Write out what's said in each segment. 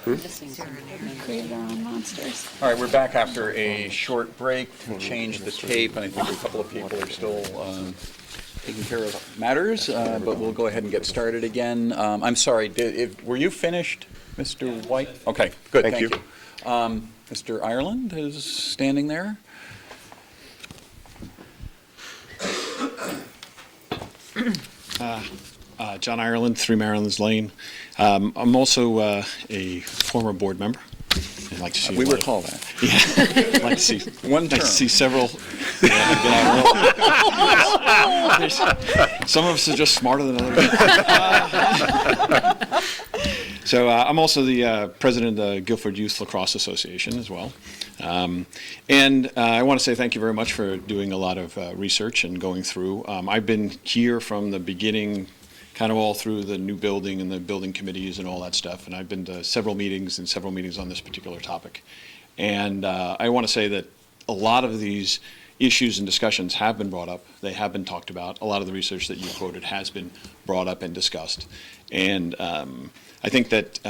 Created our own monsters. All right, we're back after a short break to change the tape, and I think a couple of people are still taking care of matters, but we'll go ahead and get started again. I'm sorry, were you finished, Mr. White? Okay, good, thank you. Mr. Ireland is standing there. John Ireland, 3 Maryland's Lane. I'm also a former board member. I'd like to see We recall that. Yeah, I'd like to see One term. Like to see several. Some of us are just smarter than others. So I'm also the president of the Guilford Youth Lacrosse Association as well. And I want to say thank you very much for doing a lot of research and going through. I've been here from the beginning, kind of all through the new building and the building committees and all that stuff. And I've been to several meetings on this particular topic. And I want to say that a lot of these issues and discussions have been brought up. They have been talked about. A lot of the research that you quoted has been brought up and discussed. And I think that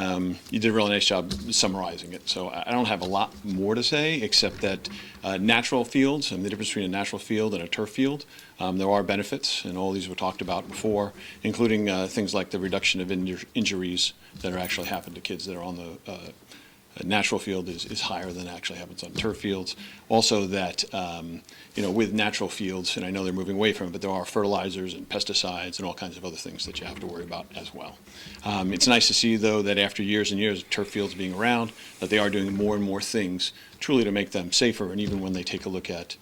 you did a really nice job summarizing it. So I don't have a lot more to say, except that natural fields and the difference between a natural field and a turf field, there are benefits, and all these were talked about before, including things like the reduction of injuries that are actually happen to kids that are on the natural field is higher than actually happens on turf fields. Also that, with natural fields, and I know they're moving away from it, but there are fertilizers and pesticides and all kinds of other things that you have to worry about as well. It's nice to see, though, that after years and years of turf fields being around, that they are doing more and more things truly to make them safer. And even when they take a look at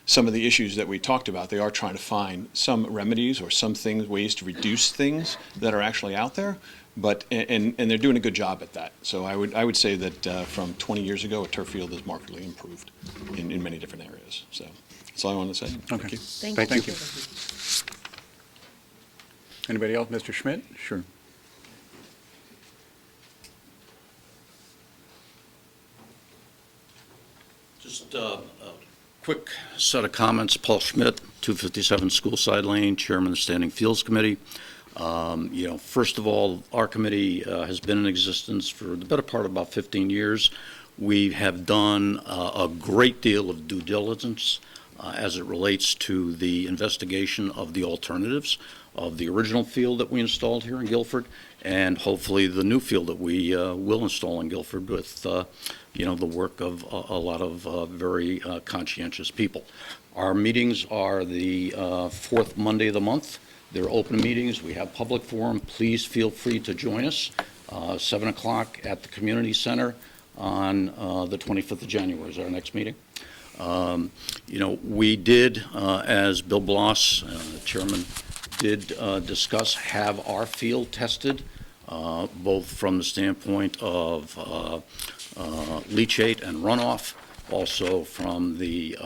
some of the issues that we talked about, they are trying to find some remedies or some things, ways to reduce things that are actually out there. But and they're doing a good job at that. So I would say that from 20 years ago, a turf field is markedly improved in many different areas. So that's all I want to say. Okay. Thank you. Thank you. Anybody else? Mr. Schmidt? Sure. Just a quick set of comments. Paul Schmidt, 257 Schoolside Lane, Chairman of the Standing Fields Committee. First of all, our committee has been in existence for the better part of about 15 years. We have done a great deal of due diligence as it relates to the investigation of the alternatives of the original field that we installed here in Guilford, and hopefully the new field that we will install in Guilford with, the work of a lot of very conscientious people. Our meetings are the fourth Monday of the month. They're open meetings. We have public forum. Please feel free to join us. 7 o'clock at the community center on the 25th of January is our next meeting. We did, as Bill Bloss, the chairman, did discuss, have our field tested, both from the standpoint of leachate and runoff, also from the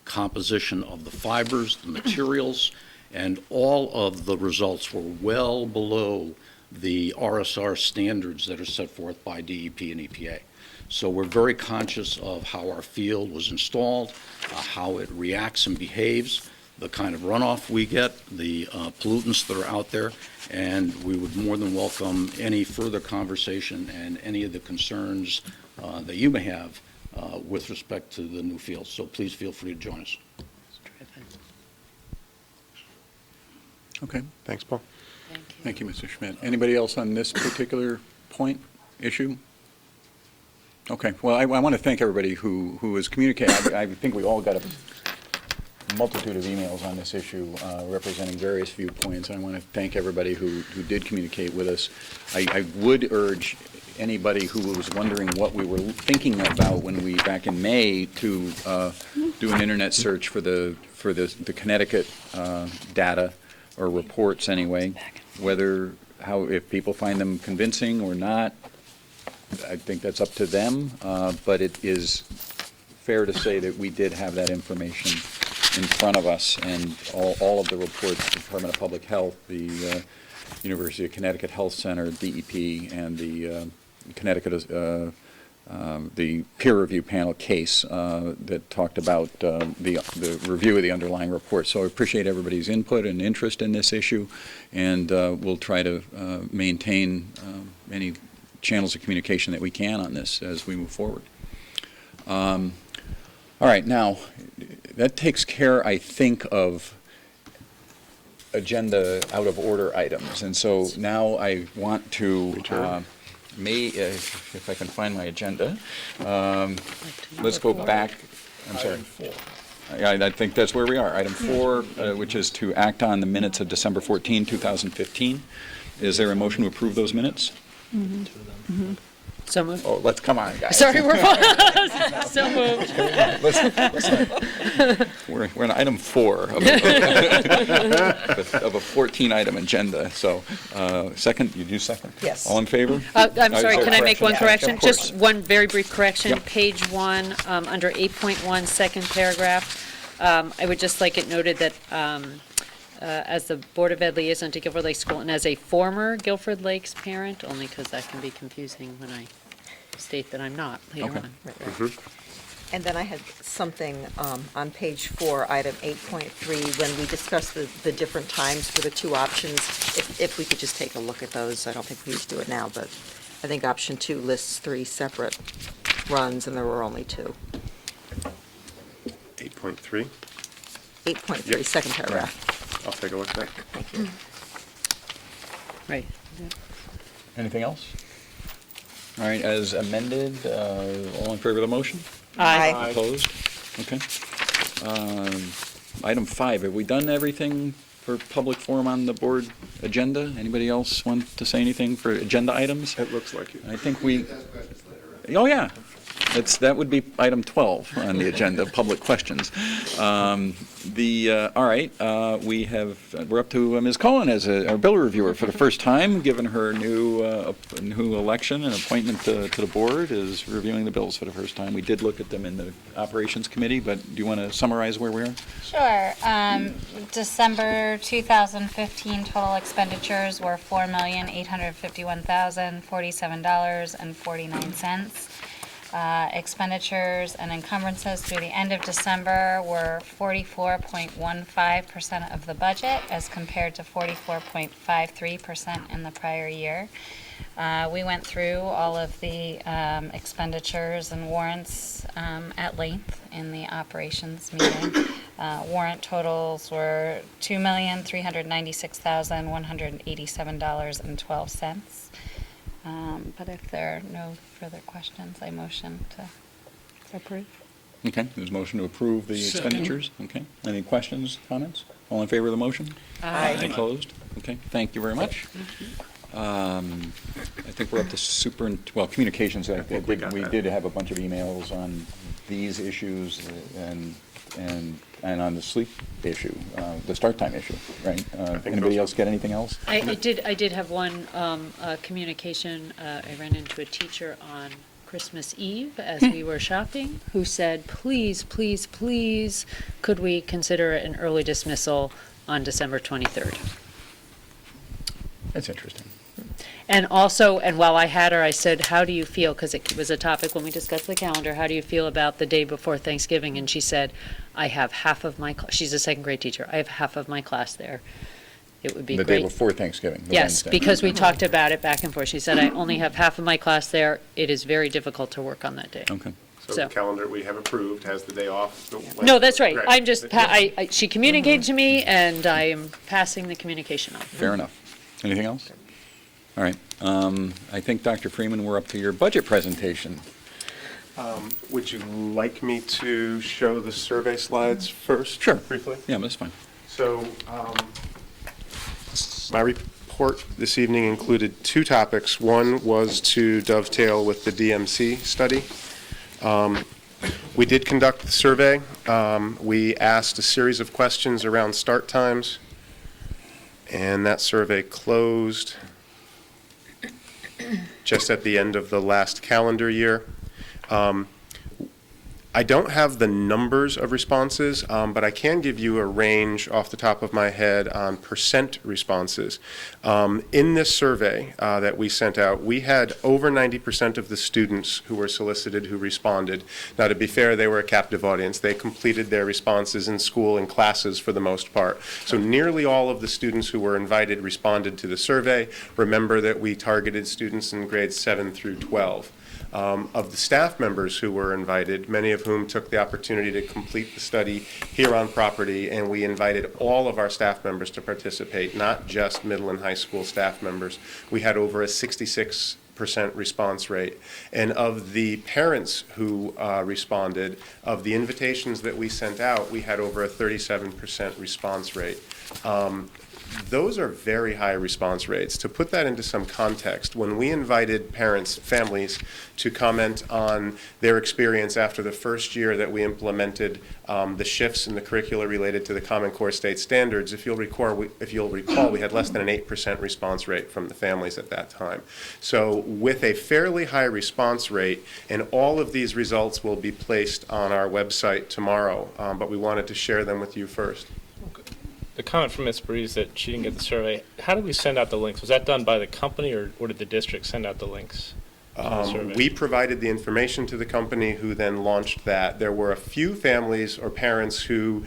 composition of the fibers, the materials, and all of the results were well below the RSR standards that are set forth by DEP and EPA. So we're very conscious of how our field was installed, how it reacts and behaves, the kind of runoff we get, the pollutants that are out there, and we would more than welcome any further conversation and any of the concerns that you may have with respect to the new field. So please feel free to join us. Okay. Thanks, Paul. Thank you, Mr. Schmidt. Anybody else on this particular issue? Okay. Well, I want to thank everybody who has communicated. I think we all got a multitude of emails on this issue representing various viewpoints. I want to thank everybody who did communicate with us. I would urge anybody who was wondering what we were thinking about when we, back in May, to do an internet search for the Connecticut data, or reports anyway, if people find them convincing or not. I think that's up to them, but it is fair to say that we did have that information in front of us, and all of the reports, the Department of Public Health, the University of Connecticut Health Center, DEP, and the Connecticut, the peer review panel case that talked about the review of the underlying report. So I appreciate everybody's input and interest in this issue, and we'll try to maintain any channels of communication that we can on this as we move forward. All right, now, that takes care, I think, of agenda out-of-order items. And so now I want to, if I can find my agenda, let's go back, I'm sorry. I think that's where we are. Item 4, which is to act on the minutes of December 14, 2015. Is there a motion to approve those minutes? So moved. Oh, let's, come on, guys. Sorry, we're so moved. We're on item 4 of a 14-item agenda. So, second, you do second? Yes. All in favor? I'm sorry, can I make one correction? Of course. Just one very brief correction. Yep. Page 1, under 8.1, second paragraph. I would just like it noted that as the Board of Ed liaison to Guilford Lakes School and as a former Guilford Lakes parent, only because that can be confusing when I state that I'm not later Okay. on. And then I had something on page 4, item 8.3, when we discussed the different times for the two options, if we could just take a look at those. I don't think we need to do it now, but I think option 2 lists 3 separate runs, and there were only 2. 8.3. 8.3, Yep. second paragraph. I'll take a look at that. Thank you. Right. Anything else? All right, as amended, all in favor of the motion? Aye. Opposed? Okay. Item 5, have we done everything for public forum on the board agenda? Anybody else want to say anything for agenda items? It looks like it. I think we, oh, yeah. That would be item 12 on the agenda, public questions. All right, we're up to Ms. Cullen as our bill reviewer for the first time, given her new election and appointment to the board, is reviewing the bills for the first time. We did look at them in the operations committee, but do you want to summarize where we are? Sure. December 2015 total expenditures were $4,851,047.49. Expenditures and encumbrances through the end of December were 44.15% of the budget as compared to 44.53% in the prior year. We went through all of the expenditures and warrants at length in the operations meeting. Warrant totals were $2,396,187.12. But if there are no further questions, I motion to approve. Okay, there's a motion to approve the expenditures. Okay, any questions, comments? All in favor of the motion? Aye. Opposed? Okay, thank you very much. I think we're up to communications. I think we did have a bunch of emails on these issues and on the sleep issue, the start time issue, right? Anybody else get anything else? I did have one communication. I ran into a teacher on Christmas Eve as we were shopping who said, please, please, please, could we consider an early dismissal on December 23rd? That's interesting. And also, and while I had her, I said, how do you feel, because it was a topic when we discussed the calendar, how do you feel about the day before Thanksgiving? And she said, I have half of my, she's a second grade teacher, I have half of my class there. It would be The great. day before Thanksgiving. the Yes, Wednesday. because we talked about it back and forth. She said, I only have half of my class there. It is very difficult to work on that day. Okay. So So- the calendar we have approved has the day off. No, that's right. I'm just, Yeah. she communicated to me, and I am passing the communication on. Fair enough. Anything else? All right. I think, Dr. Freeman, we're up to your budget presentation. Would you like me to show the survey slides first? Sure. Briefly? Yeah, that's fine. So, my report this evening included 2 topics. One was to dovetail with the DMC study. We did conduct the survey. We asked a series of questions around start times, and that survey closed just at the end of the last calendar year. I don't have the numbers of responses, but I can give you a range off the top of my head on percent responses. In this survey that we sent out, we had over 90% of the students who were solicited who responded. Now, to be fair, they were a captive audience. They completed their responses in school and classes for the most part. So nearly all of the students who were invited responded to the survey. Remember that we targeted students in grades 7 through 12. Of the staff members who were invited, many of whom took the opportunity to complete the study here on property, and we invited all of our staff members to participate, not just middle and high school staff members. We had over a 66% response rate. And of the parents who responded, of the invitations that we sent out, we had over a 37% response rate. Those are very high response rates. To put that into some context, when we invited parents, families, to comment on their experience after the first year that we implemented the shifts in the curricula related to the Common Core state standards, if you'll recall, we had less than an 8% response rate from the families at that time. So with a fairly high response rate, and all of these results will be placed on our website tomorrow, but we wanted to share them with you first. The comment from Ms. Breeze that she didn't get the survey, how did we send out the links? Was that done by the company, or did the district send out the links? We provided the information to the company, who then launched that. There were a few families or parents who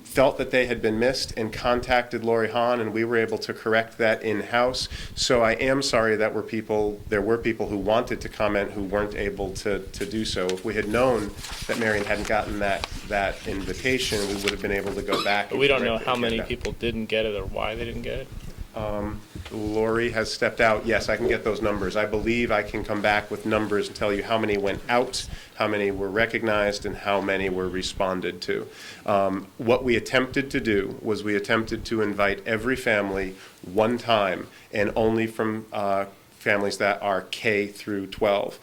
felt that they had been missed and contacted Lori Hahn, and we were able to correct that in-house. So I am sorry that there were people who wanted to comment who weren't able to do so. If we had known that Marion hadn't gotten that invitation, we would have been able to go back. But we don't know how many people didn't get it or why they didn't get it? Lori has stepped out. Yes, I can get those numbers. I believe I can come back with numbers and tell you how many went out, how many were recognized, and how many were responded to. What we attempted to do was we attempted to invite every family one time, and only from families that are K through 12.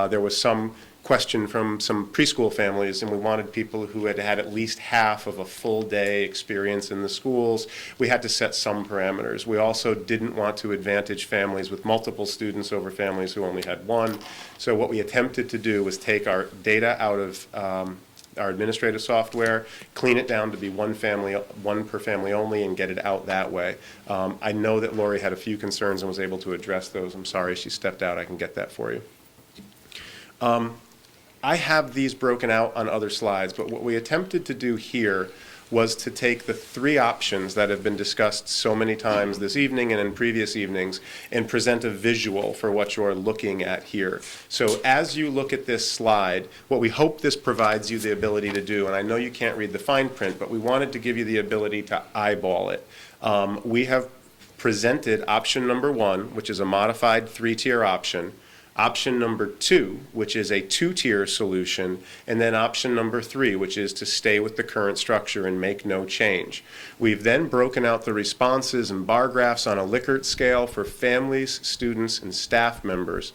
There was some question from some preschool families, and we wanted people who had had at least half of a full day experience in the schools. We had to set some parameters. We also didn't want to advantage families with multiple students over families who only had one. So what we attempted to do was take our data out of our administrative software, clean it down to be one per family only, and get it out that way. I know that Lori had a few concerns and was able to address those. I'm sorry she stepped out. I can get that for you. I have these broken out on other slides, but what we attempted to do here was to take the three options that have been discussed so many times this evening and in previous evenings and present a visual for what you're looking at here. So as you look at this slide, what we hope this provides you the ability to do, and I know you can't read the fine print, but we wanted to give you the ability to eyeball it. We have presented option number 1, which is a modified 3-tier option, option number 2, which is a 2-tier solution, and then option number 3, which is to stay with the current structure and make no change. We've then broken out the responses and bar graphs on a Likert scale for families, students, and staff members.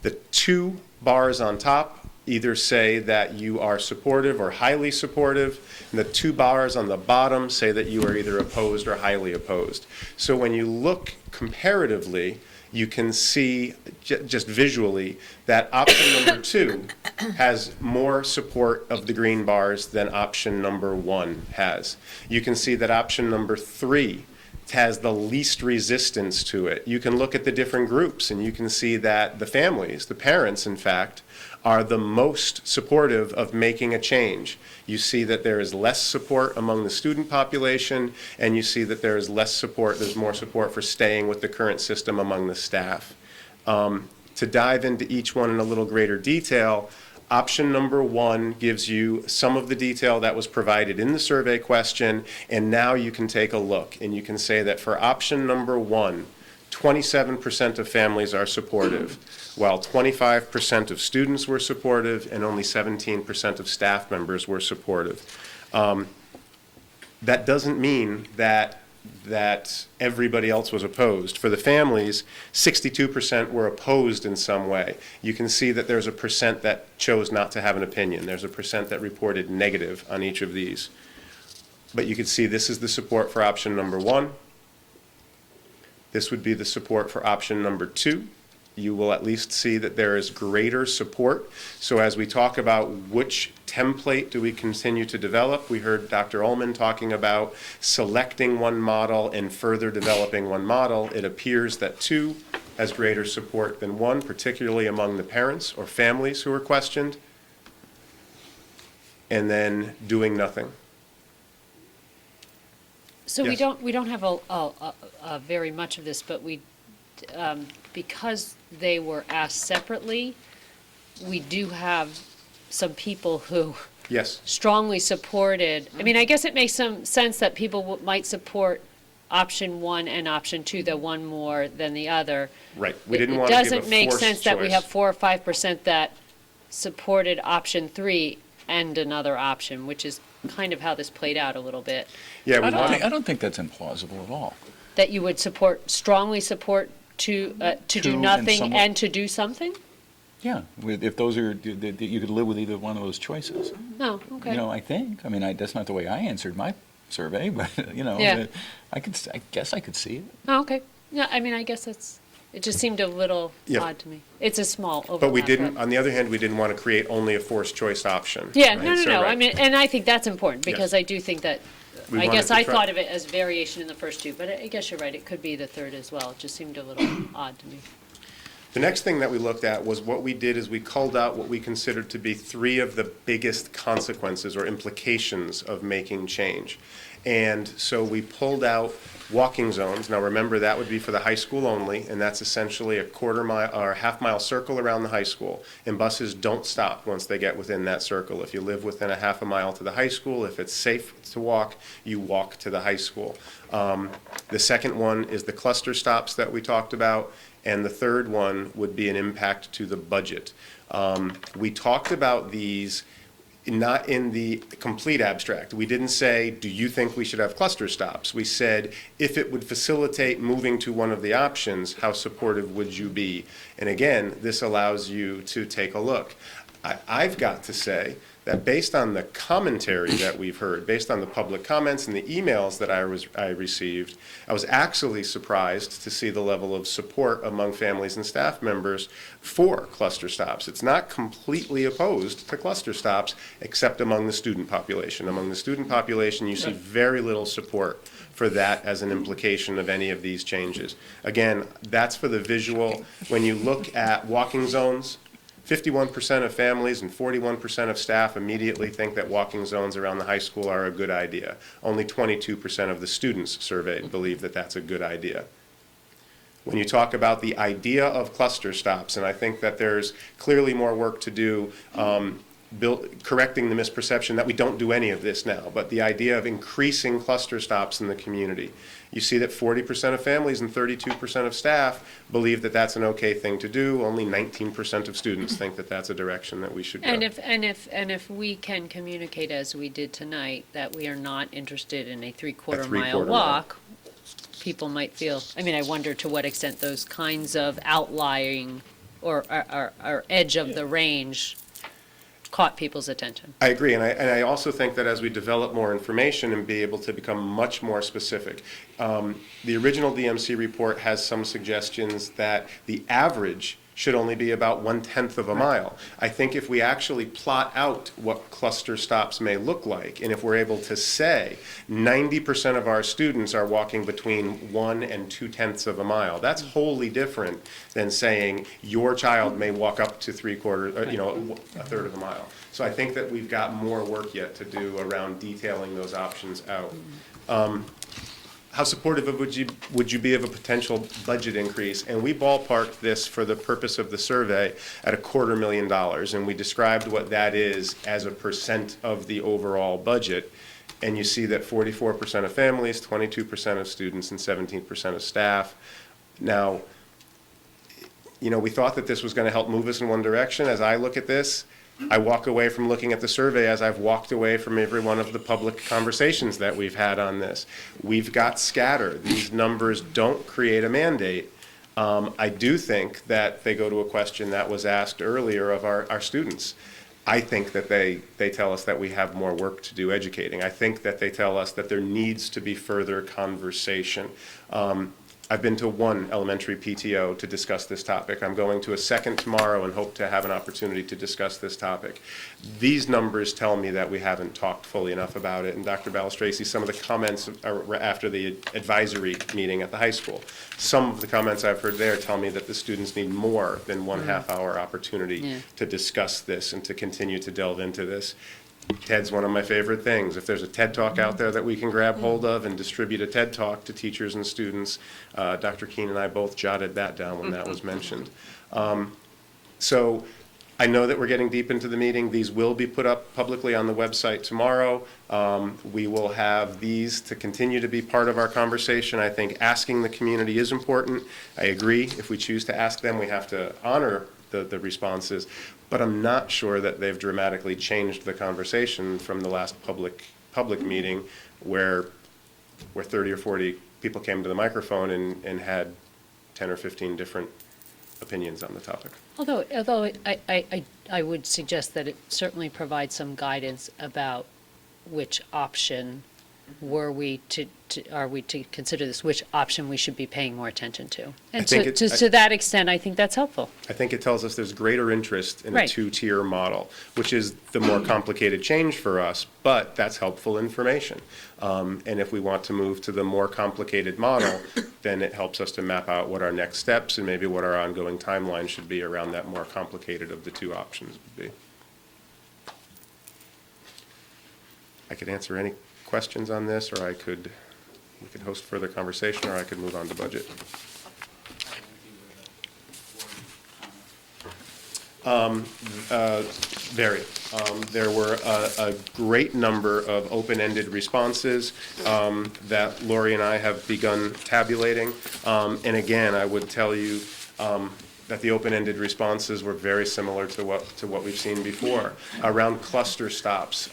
The 2 bars on top either say that you are supportive or highly supportive, and the 2 bars on the bottom say that you are either opposed or highly opposed. So when you look comparatively, you can see just visually that option number 2 has more support of the green bars than option number 1 has. You can see that option number 3 has the least resistance to it. You can look at the different groups and you can see that the families, the parents in fact, are the most supportive of making a change. You see that there is less support among the student population, and you see that there is less support, there's more support for staying with the current system among the staff. To dive into each one in a little greater detail, option number 1 gives you some of the detail that was provided in the survey question, and now you can take a look, and you can say that for option number 1, 27% of families are supportive, while 25% of students were supportive and only 17% of staff members were supportive. That doesn't mean that everybody else was opposed. For the families, 62% were opposed in some way. You can see that there's a percent that chose not to have an opinion. There's a percent that reported negative on each of these. But you can see this is the support for option number 1. This would be the support for option number 2. you will at least see that there is greater support. So as we talk about which template do we continue to develop, we heard Dr. Ullman talking about selecting one model and further developing one model. It appears that 2 has greater support than 1, particularly among the parents or families who are questioned, and then doing nothing. So Yes. we don't have a very much of this, but we, because they were asked separately, we do have some people who Yes. strongly supported. I mean, I guess it makes some sense that people might support option 1 and option 2, the one more than the other. Right. We didn't want to give a It doesn't make forced sense that we choice. have 4 or 5% that supported option 3 and another option, which is kind of how this played out a little bit. Yeah, we I don't wanted, think, I don't think that's implausible at all. That you would strongly support to Two do and nothing somewhat- and to do something? Yeah, if those are, you could live with either one of those choices. No, okay. You know, I think, I mean, that's not the way I answered my survey, but, you know, Yeah. I guess I could see it. Oh, okay. Yeah, I mean, I guess it just seemed a little Yeah. odd to me. It's a small overlap. but we didn't, on the other hand, we didn't want to create only a forced choice option. Yeah, right? no, So, I right. mean, and I think that's important, because Yes. I do think that, We I wanted guess to I try- thought of it as variation in the first 2, but I guess you're right, it could be the third as well. It just seemed a little odd to me. The next thing that we looked at was what we did is we culled out what we considered to be 3 of the biggest consequences or implications of making change. And so we pulled out walking zones. Now remember, that would be for the high school only, and that's essentially a quarter mile or a half-mile circle around the high school. And buses don't stop once they get within that circle. If you live within a half a mile to the high school, if it's safe to walk, you walk to the high school. The second one is the cluster stops that we talked about. And the third one would be an impact to the budget. We talked about these not in the complete abstract. We didn't say, do you think we should have cluster stops? We said, if it would facilitate moving to one of the options, how supportive would you be? And again, this allows you to take a look. I've got to say that based on the commentary that we've heard, based on the public comments and the emails that I received, I was actually surprised to see the level of support among families and staff members for cluster stops. It's not completely opposed to cluster stops, except among the student population. Among the student population, you see very little support for that as an implication of any of these changes. Again, that's for the visual. When you look at walking zones, 51% of families and 41% of staff immediately think that walking zones around the high school are a good idea. Only 22% of the students surveyed believe that that's a good idea. When you talk about the idea of cluster stops, and I think that there's clearly more work to do correcting the misperception that we don't do any of this now, but the idea of increasing cluster stops in the community. You see that 40% of families and 32% of staff believe that that's an okay thing to do. Only 19% of students think that that's a direction that we should go. And if we can communicate, as we did tonight, that we are not interested in a three-quarter mile mile. walk, people might feel, I mean, I wonder to what extent those kinds of outlying or edge of the range caught people's attention. I agree, and I also think that as we develop more information and be able to become much more specific, the original DMC report has some suggestions that the average should only be about 1/10 of a mile. I think if we actually plot out what cluster stops may look like, and if we're able to say 90% of our students are walking between 1 and 2/10 of a mile, that's wholly different than saying your child may walk up to 3/4, a third of a mile. So I think that we've got more work yet to do around detailing those options out. How supportive would you be of a potential budget increase? And we ballparked this for the purpose of the survey at $250,000, and we described what that is as a percent of the overall budget. And you see that 44% of families, 22% of students, and 17% of staff. Now, we thought that this was going to help move us in one direction. As I look at this, I walk away from looking at the survey as I've walked away from every one of the public conversations that we've had on this. We've got scatter. These numbers don't create a mandate. I do think that they go to a question that was asked earlier of our students. I think that they tell us that we have more work to do educating. I think that they tell us that there needs to be further conversation. I've been to one elementary PTO to discuss this topic. I'm going to a second tomorrow and hope to have an opportunity to discuss this topic. These numbers tell me that we haven't talked fully enough about it. And Dr. Balistraci, some of the comments are after the advisory meeting at the high school, some of the comments I've heard there tell me that the students need more than 1/2 hour opportunity to discuss this and to continue to delve into this. TED's one of my favorite things. If there's a TED Talk out there that we can grab hold of and distribute a TED Talk to teachers and students, Dr. Keene and I both jotted that down when that was mentioned. So I know that we're getting deep into the meeting. These will be put up publicly on the website tomorrow. We will have these to continue to be part of our conversation. I think asking the community is important. I agree. If we choose to ask them, we have to honor the responses. But I'm not sure that they've dramatically changed the conversation from the last public meeting where 30 or 40 people came to the microphone and had 10 or 15 different opinions on the topic. Although I would suggest that it certainly provides some guidance about which option are we to consider this, which option we should be paying more attention to. And to that extent, I think that's helpful. I think it tells us there's greater interest in a Right. two-tier model, which is the more complicated change for us, but that's helpful information. And if we want to move to the more complicated model, then it helps us to map out what our next steps and maybe what our ongoing timeline should be around that more complicated of the two options would be. I could answer any questions on this, or we could host further conversation, or I could move on to budget. Very. There were a great number of open-ended responses that Lori and I have begun tabulating. And again, I would tell you that the open-ended responses were very similar to what we've seen before. Around cluster stops,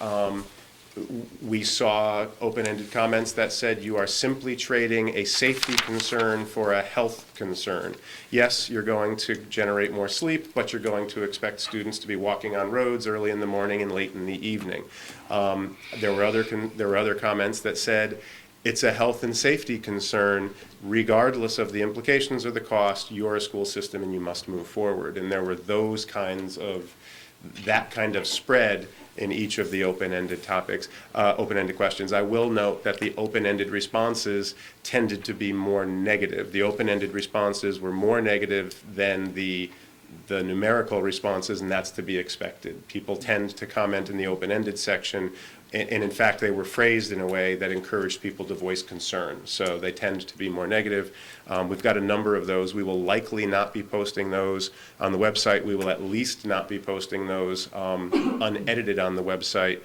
we saw open-ended comments that said you are simply trading a safety concern for a health concern. Yes, you're going to generate more sleep, but you're going to expect students to be walking on roads early in the morning and late in the evening. There were other comments that said it's a health and safety concern regardless of the implications or the cost. You're a school system and you must move forward. And there were that kind of spread in each of the open-ended topics, open-ended questions. I will note that the open-ended responses tended to be more negative. The open-ended responses were more negative than the numerical responses, and that's to be expected. People tend to comment in the open-ended section, and in fact, they were phrased in a way that encouraged people to voice concern. So they tend to be more negative. We've got a number of those. We will likely not be posting those on the website. We will at least not be posting those unedited on the website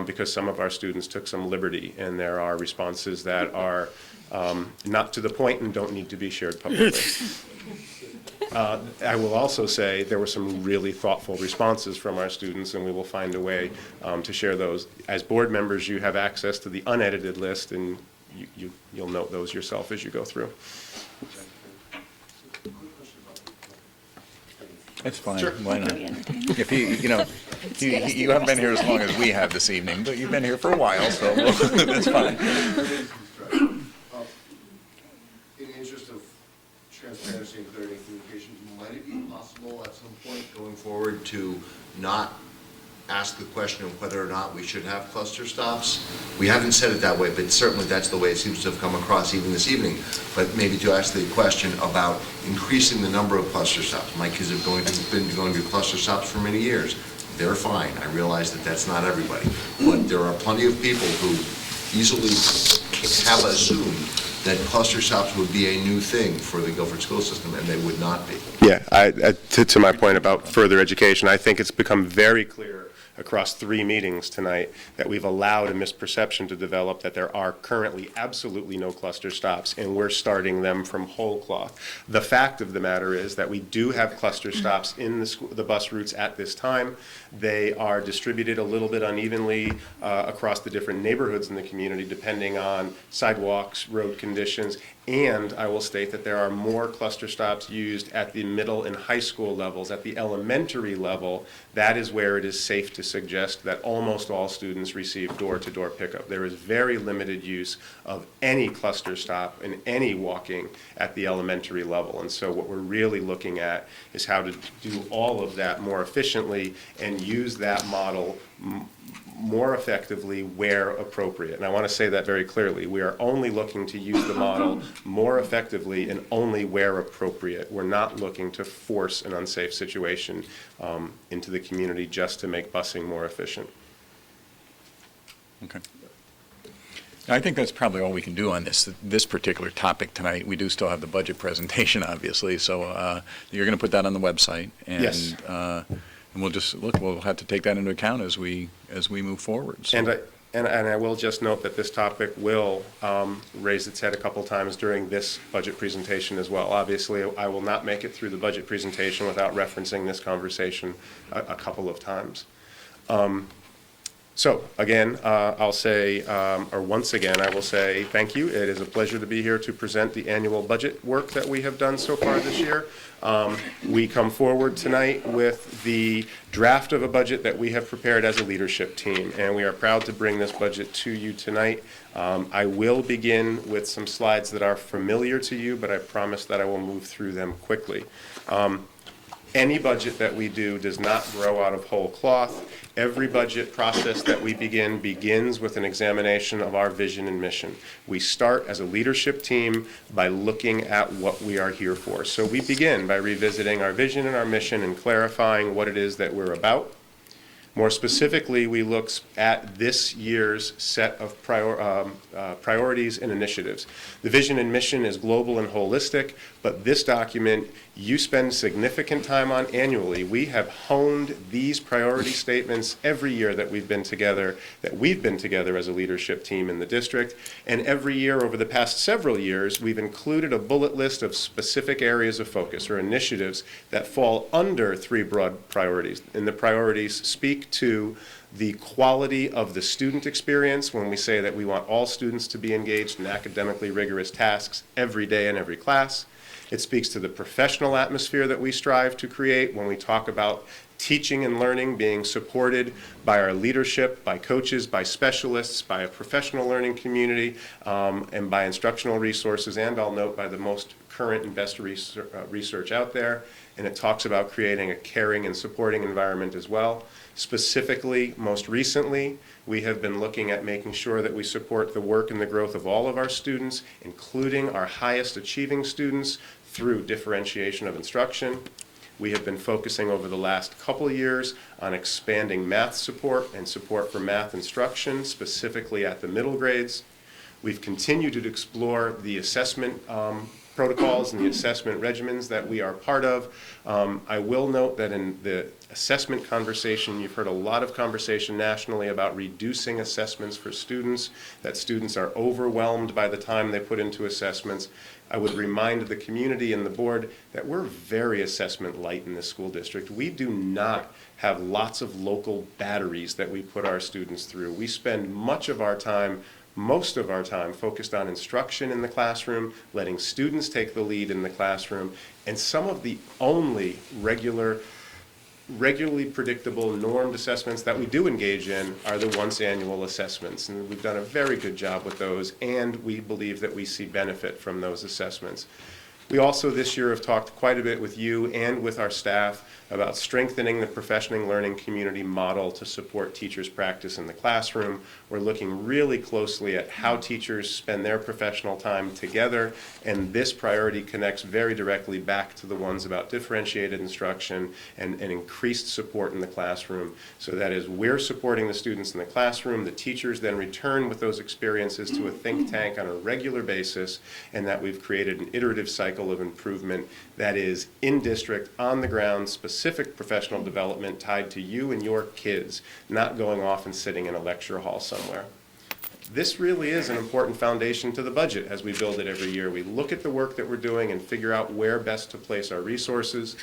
because some of our students took some liberty, and there are responses that are not to the point and don't need to be shared publicly. I will also say there were some really thoughtful responses from our students, and we will find a way to share those. As board members, you have access to the unedited list, and you'll note those yourself as you go through. It's fine. Sure. Why not? If you haven't been here as long as we have this evening, but you've been here for a while, so that's fine. In the interest of transparency and clarity and communication, might it be possible at some point going forward to not ask the question of whether or not we should have cluster stops? We haven't said it that way, but certainly that's the way it seems to have come across even this evening. But maybe to ask the question about increasing the number of cluster stops. My kids have been going to cluster stops for many years. They're fine. I realize that that's not everybody. But there are plenty of people who easily have assumed that cluster stops would be a new thing for the Guilford school system, and they would not be. Yeah, to my point about further education, I think it's become very clear across 3 meetings tonight that we've allowed a misperception to develop that there are currently absolutely no cluster stops, and we're starting them from whole cloth. The fact of the matter is that we do have cluster stops in the bus routes at this time. They are distributed a little bit unevenly across the different neighborhoods in the community, depending on sidewalks, road conditions, and I will state that there are more cluster stops used at the middle and high school levels. At the elementary level, that is where it is safe to to suggest that almost all students receive door-to-door pickup. There is very limited use of any cluster stop and any walking at the elementary level. And so what we're really looking at is how to do all of that more efficiently and use that model more effectively where appropriate. And I want to say that very clearly. We are only looking to use the model more effectively and only where appropriate. We're not looking to force an unsafe situation into the community just to make busing more efficient. Okay. I think that's probably all we can do on this particular topic tonight. We do still have the budget presentation, obviously, so you're going to put that on the website. And, Yes. And we'll just, look, we'll have to take that into account as we move forward. So. And I will just note that this topic will raise its head a couple times during this budget presentation as well. Obviously, I will not make it through the budget presentation without referencing this conversation a couple of times. So, again, I'll say, or once again, I will say thank you. It is a pleasure to be here to present the annual budget work that we have done so far this year. We come forward tonight with the draft of a budget that we have prepared as a leadership team, and we are proud to bring this budget to you tonight. I will begin with some slides that are familiar to you, but I promise that I will move through them quickly. Any budget that we do does not grow out of whole cloth. Every budget process that we begins with an examination of our vision and mission. We start as a leadership team by looking at what we are here for. So we begin by revisiting our vision and our mission and clarifying what it is that we're about. More specifically, we look at this year's set of priorities and initiatives. The vision and mission is global and holistic, but this document you spend significant time on annually. We have honed these priority statements every year that we've been together as a leadership team in the district. And every year over the past several years, we've included a bullet list of specific areas of focus or initiatives that fall under three broad priorities. And the priorities speak to the quality of the student experience when we say that we want all students to be engaged in academically rigorous tasks every day in every class. It speaks to the professional atmosphere that we strive to create when we talk about teaching and learning being supported by our leadership, by coaches, by specialists, by a professional learning community, and by instructional resources, and I'll note by the most current and best research out there. And it talks about creating a caring and supporting environment as well. Specifically, most recently, we have been looking at making sure that we support the work and the growth of all of our students, including our highest achieving students, through differentiation of instruction. We have been focusing over the last couple of years on expanding math support and support for math instruction, specifically at the middle grades. We've continued to explore the assessment protocols and the assessment regimens that we are part of. I will note that in the assessment conversation, you've heard a lot of conversation nationally about reducing assessments for students, that students are overwhelmed by the time they put into assessments. I would remind the community and the board that we're very assessment light in this school district. We do not have lots of local batteries that we put our students through. We spend most of our time focused on instruction in the classroom, letting students take the lead in the classroom, and some of the only regularly predictable normed assessments that we do engage in are the once annual assessments. And we've done a very good job with those, and we believe that we see benefit from those assessments. We also this year have talked quite a bit with you and with our staff about strengthening the professional learning community model to support teachers' practice in the classroom. We're looking really closely at how teachers spend their professional time together, and this priority connects very directly back to the ones about differentiated instruction and increased support in the classroom. So that is, we're supporting the students in the classroom, the teachers then return with those experiences to a think tank on a regular basis, and that we've created an iterative cycle of improvement that is in district, on the ground, specific professional development tied to you and your kids, not going off and sitting in a lecture hall somewhere. This really is an important foundation to the budget as we build it every year. We look at the work that we're doing and figure out where best to place our resources.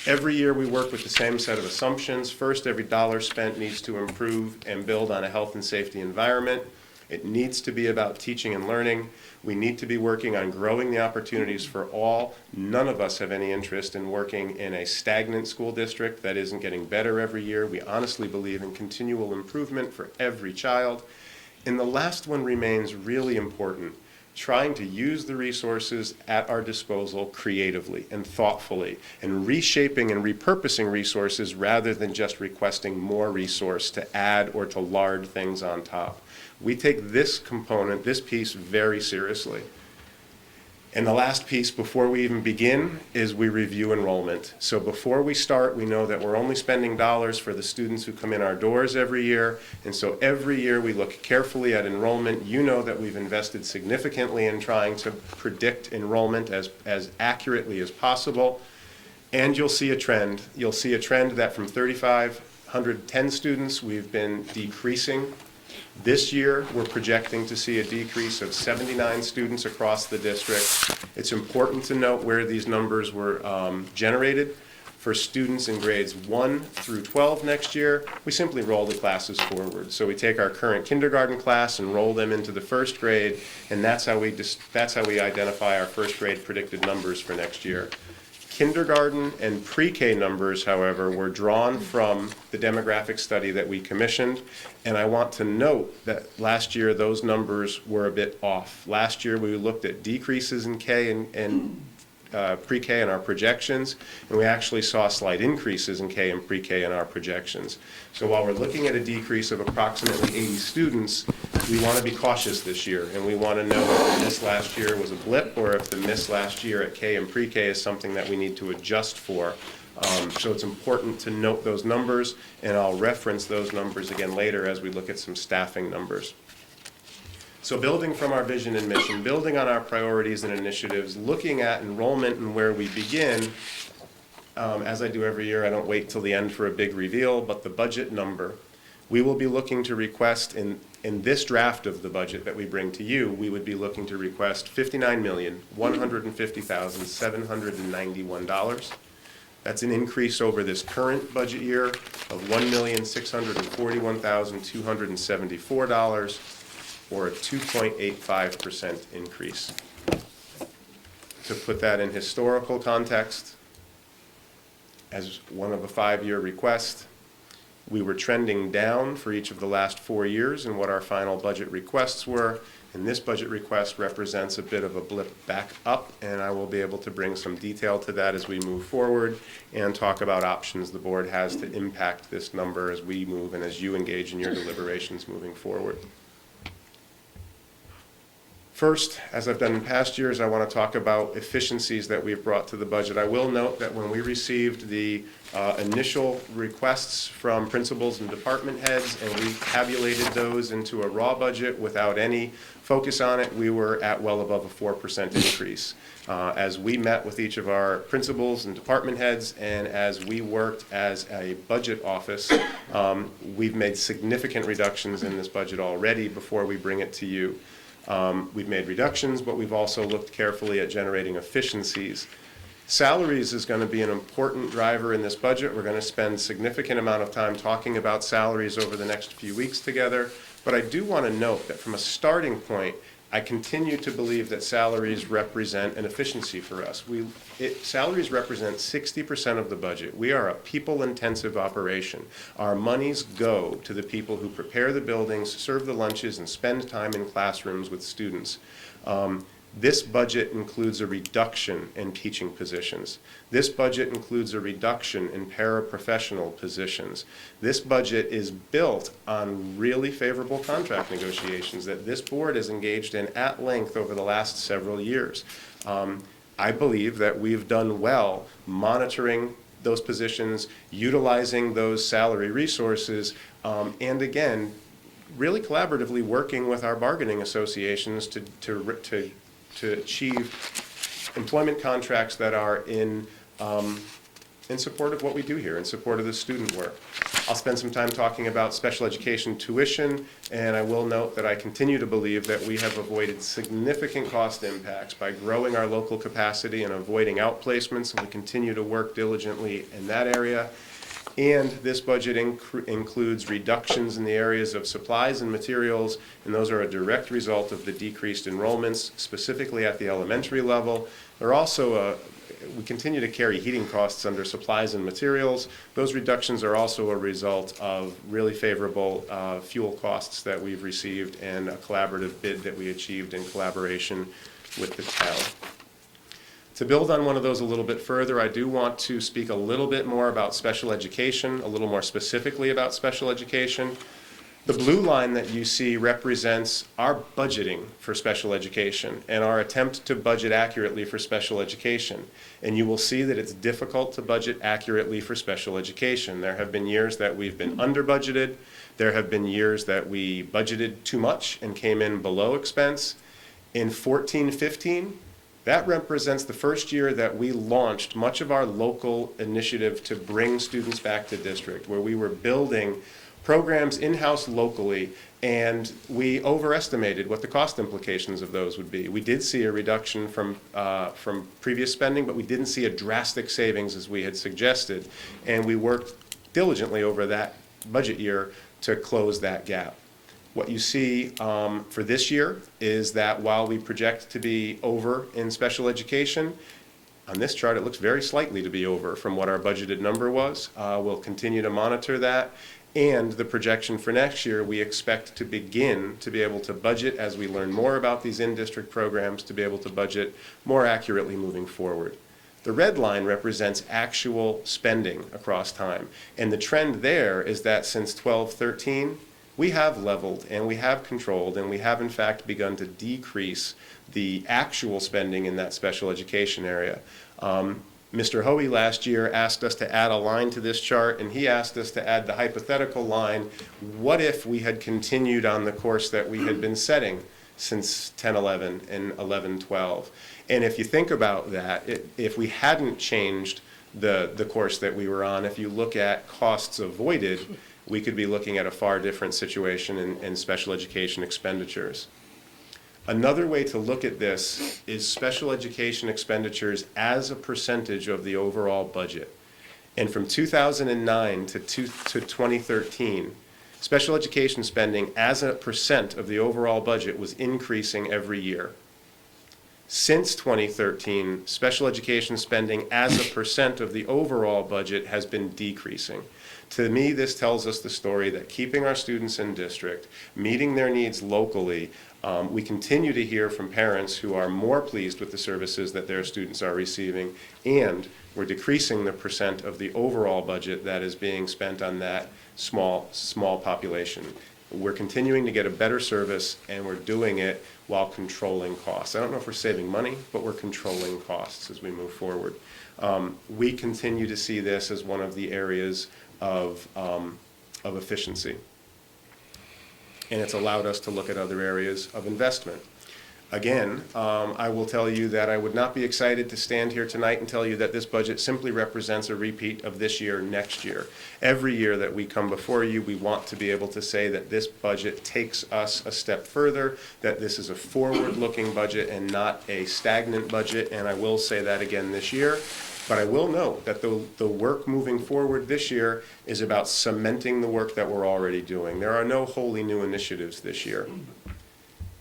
Every year we work with the same set of assumptions. First, every dollar spent needs to improve and build on a health and safety environment. It needs to be about teaching and learning. We need to be working on growing the opportunities for all. None of us have any interest in working in a stagnant school district that isn't getting better every year. We honestly believe in continual improvement for every child. And the last one remains really important, trying to use the resources at our disposal creatively and thoughtfully, and reshaping and repurposing resources rather than just requesting more resource to add or to lard things on top. We take this component, this piece, very seriously. And the last piece before we even begin is we review enrollment. So before we start, we know that we're only spending dollars for the students who come in our doors every year. And so every year we look carefully at enrollment. You know that we've invested significantly in trying to predict enrollment as accurately as possible. And you'll see a trend. You'll see a trend that from 3,510 students, we've been decreasing. This year, we're projecting to see a decrease of 79 students across the district. It's important to note where these numbers were generated. For students in grades 1 through 12 next year, we simply roll the classes forward. So we take our current kindergarten class and roll them into the first grade, and that's how we identify our first grade predicted numbers for next year. Kindergarten and pre-K numbers, however, were drawn from the demographic study that we commissioned, and I want to note that last year those numbers were a bit off. Last year we looked at decreases in K and pre-K in our projections, and we actually saw slight increases in K and pre-K in our projections. So while we're looking at a decrease of approximately 80 students, we want to be cautious this year, and we want to know if the miss last year was a blip or if the miss last year at K and pre-K is something that we need to adjust for. So it's important to note those numbers, and I'll reference those numbers again later as we look at some staffing numbers. So building from our vision and mission, building on our priorities and initiatives, looking at enrollment and where we begin, as I do every year, I don't wait till the end for a big reveal, but the budget number. We will be looking to request in this draft of the budget that we bring to you, we would be looking to request $59,150,791. That's an increase over this current budget year of $1,641,274, or a 2.85% increase. To put that in historical context, as one of a 5-year request, we were trending down for each of the last 4 years in what our final budget requests were, and this budget request represents a bit of a blip back up, and I will be able to bring some detail to that as we move forward and talk about options the board has to impact this number as we move and as you engage in your deliberations moving forward. First, as I've done in past years, I want to talk about efficiencies that we've brought to the budget. I will note that when we received the initial requests from principals and department heads and we tabulated those into a raw budget without any focus on it, we were at well above a 4% increase. As we met with each of our principals and department heads and as we worked as a budget office, we've made significant reductions in this budget already before we bring it to you. We've made reductions, but we've also looked carefully at generating efficiencies. Salaries is going to be an important driver in this budget. We're going to spend a significant amount of time talking about salaries over the next few weeks together, but I do want to note that from a starting point, I continue to believe that salaries represent an efficiency for us. Salaries represent 60% of the budget. We are a people-intensive operation. Our monies go to the people who prepare the buildings, serve the lunches, and spend time in classrooms with students. This budget includes a reduction in teaching positions. This budget includes a reduction in paraprofessional positions. This budget is built on really favorable contract negotiations that this board has engaged in at length over the last several years. I believe that we've done well monitoring those positions, utilizing those salary resources, and again, really collaboratively working with our bargaining associations to achieve employment contracts that are in support of what we do here, in support of the student work. I'll spend some time talking about special education tuition, and I will note that I continue to believe that we have avoided significant cost impacts by growing our local capacity and avoiding outplacements, and we continue to work diligently in that area. And this budget includes reductions in the areas of supplies and materials, and those are a direct result of the decreased enrollments, specifically at the elementary level. They're also we continue to carry heating costs under supplies and materials. Those reductions are also a result of really favorable fuel costs that we've received and a collaborative bid that we achieved in collaboration with the town. To build on one of those a little bit further, I do want to speak a little bit more about special education, a little more specifically about special education. The blue line that you see represents our budgeting for special education and our attempt to budget accurately for special education. And you will see that it's difficult to budget accurately for special education. There have been years that we've been under budgeted. There have been years that we budgeted too much and came in below expense. In 14-15, that represents the first year that we launched much of our local initiative to bring students back to district, where we were building programs in-house locally, and we overestimated what the cost implications of those would be. We did see a reduction from previous spending, but we didn't see a drastic savings as we had suggested, and we worked diligently over that budget year to close that gap. What you see for this year is that while we project to be over in special education, on this chart it looks very slightly to be over from what our budgeted number was. We'll continue to monitor that. And the projection for next year, we expect to begin to be able to budget as we learn more about these in-district programs, to be able to budget more accurately moving forward. The red line represents actual spending across time. And the trend there is that since 12-13, we have leveled and we have controlled and we have in fact begun to decrease the actual spending in that special education area. Mr. Hoey last year asked us to add a line to this chart, and he asked us to add the hypothetical line, what if we had continued on the course that we had been setting since 10-11 and 11-12? And if you think about that, if we hadn't changed the course that we were on, if you look at costs avoided, we could be looking at a far different situation in special education expenditures. Another way to look at this is special education expenditures as a percentage of the overall budget. And from 2009 to 2013, special education spending as a percent of the overall budget was increasing every year. Since 2013, special education spending as a percent of the overall budget has been decreasing. To me, this tells us the story that keeping our students in district, meeting their needs locally, we continue to hear from parents who are more pleased with the services that their students are receiving, and we're decreasing the percent of the overall budget that is being spent on that small population. We're continuing to get a better service, and we're doing it while controlling costs. I don't know if we're saving money, but we're controlling costs as we move forward. We continue to see this as one of the areas of efficiency. And it's allowed us to look at other areas of investment. Again, I will tell you that I would not be excited to stand here tonight and tell you that this budget simply represents a repeat of this year, next year. Every year that we come before you, we want to be able to say that this budget takes us a step further, that this is a forward-looking budget and not a stagnant budget, and I will say that again this year. But I will note that the work moving forward this year is about cementing the work that we're already doing. There are no wholly new initiatives this year.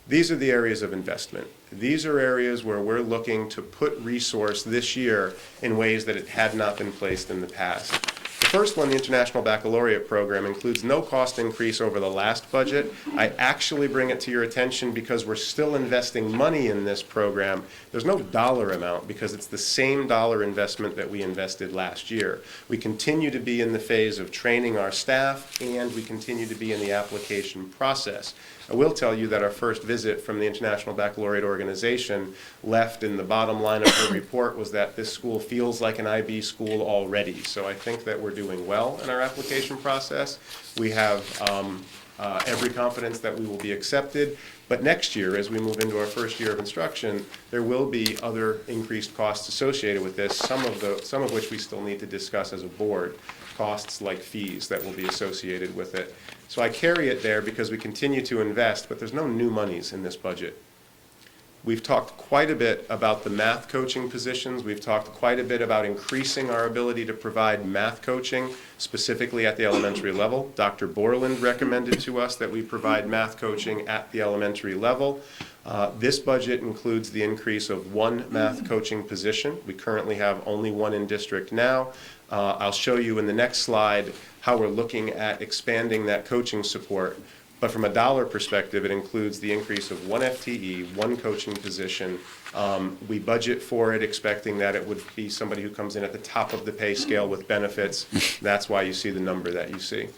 These are the areas of investment. These are areas where we're looking to put resource this year in ways that it had not been placed in the past. The first one, the International Baccalaureate Program, includes no cost increase over the last budget. I actually bring it to your attention because we're still investing money in this program. There's no dollar amount because it's the same dollar investment that we invested last year. We continue to be in the phase of training our staff, and we continue to be in the application process. I will tell you that our first visit from the International Baccalaureate Organization left in the bottom line of her report was that this school feels like an IB school already. So I think that we're doing well in our application process. We have every confidence that we will be accepted. But next year, as we move into our first year of instruction, there will be other increased costs associated with this, some of which we still need to discuss as a board, costs like fees that will be associated with it. So I carry it there because we continue to invest, but there's no new monies in this budget. We've talked quite a bit about the math coaching positions. We've talked quite a bit about increasing our ability to provide math coaching, specifically at the elementary level. Dr. Borland recommended to us that we provide math coaching at the elementary level. This budget includes the increase of one math coaching position. We currently have only one in district now. I'll show you in the next slide how we're looking at expanding that coaching support. But from a dollar perspective, it includes the increase of one FTE, one coaching position. We budget for it expecting that it would be somebody who comes in at the top of the pay scale with benefits. That's why you see the number that you see.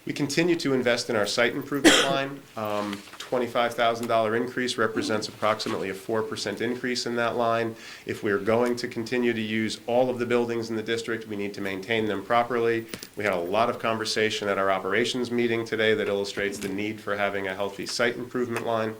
We continue to invest in our site improvement line. $25,000 increase represents approximately a 4% increase in that line. If we're going to continue to use all of the buildings in the district, we need to maintain them properly. We had a lot of conversation at our operations meeting today that illustrates the need for having a healthy site improvement line.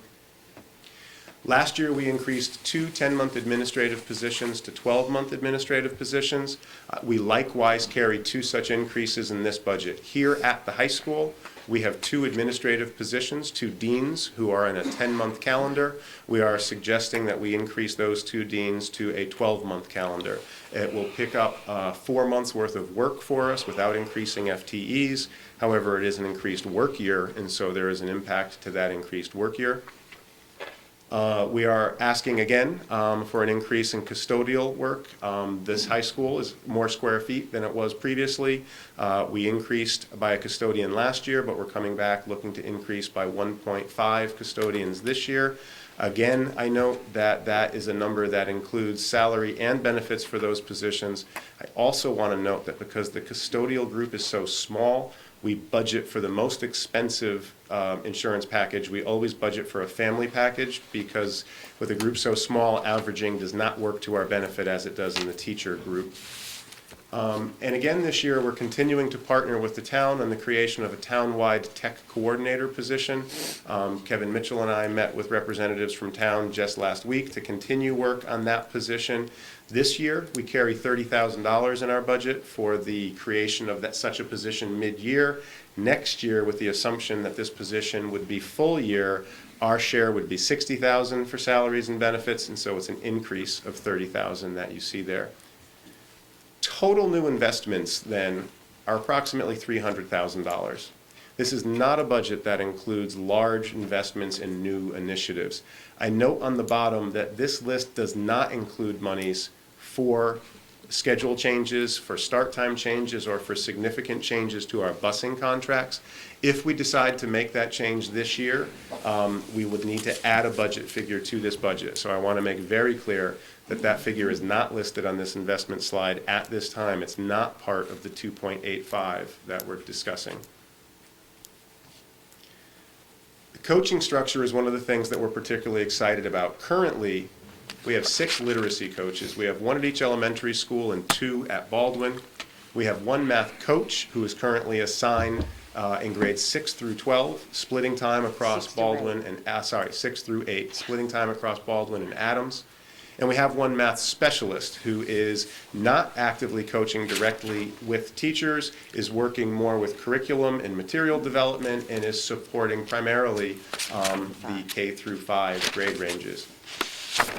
Last year, we increased two 10-month administrative positions to 12-month administrative positions. We likewise carry two such increases in this budget. Here at the high school, we have two administrative positions, two deans who are in a 10-month calendar. We are suggesting that we increase those two deans to a 12-month calendar. It will pick up 4 months worth of work for us without increasing FTEs. However, it is an increased work year, and so there is an impact to that increased work year. We are asking again for an increase in custodial work. This high school is more square feet than it was previously. We increased by a custodian last year, but we're coming back looking to increase by 1.5 custodians this year. Again, I note that that is a number that includes salary and benefits for those positions. I also want to note that because the custodial group is so small, we budget for the most expensive insurance package. We always budget for a family package because with a group so small, averaging does not work to our benefit as it does in the teacher group. And again, this year, we're continuing to partner with the town on the creation of a town-wide tech coordinator position. Kevin Mitchell and I met with representatives from town just last week to continue work on that position. This year, we carry $30,000 in our budget for the creation of such a position mid-year. Next year, with the assumption that this position would be full year, our share would be $60,000 for salaries and benefits, and so it's an increase of $30,000 that you see there. Total new investments, then, are approximately $300,000. This is not a budget that includes large investments in new initiatives. I note on the bottom that this list does not include monies for schedule changes, for start time changes, or for significant changes to our busing contracts. If we decide to make that change this year, we would need to add a budget figure to this budget. So I want to make very clear that that figure is not listed on this investment slide at this time. It's not part of the 2.85 that we're discussing. The coaching structure is one of the things that we're particularly excited about. Currently, we have 6 literacy coaches. We have 1 at each elementary school and 2 at Baldwin. We have 1 math coach who is currently assigned in grades 6 through 12, splitting time across 6 through 8, splitting time across Baldwin and Adams. And we have 1 math specialist who is not actively coaching directly with teachers, is working more with curriculum and material development, and is supporting primarily the K through 5 grade ranges.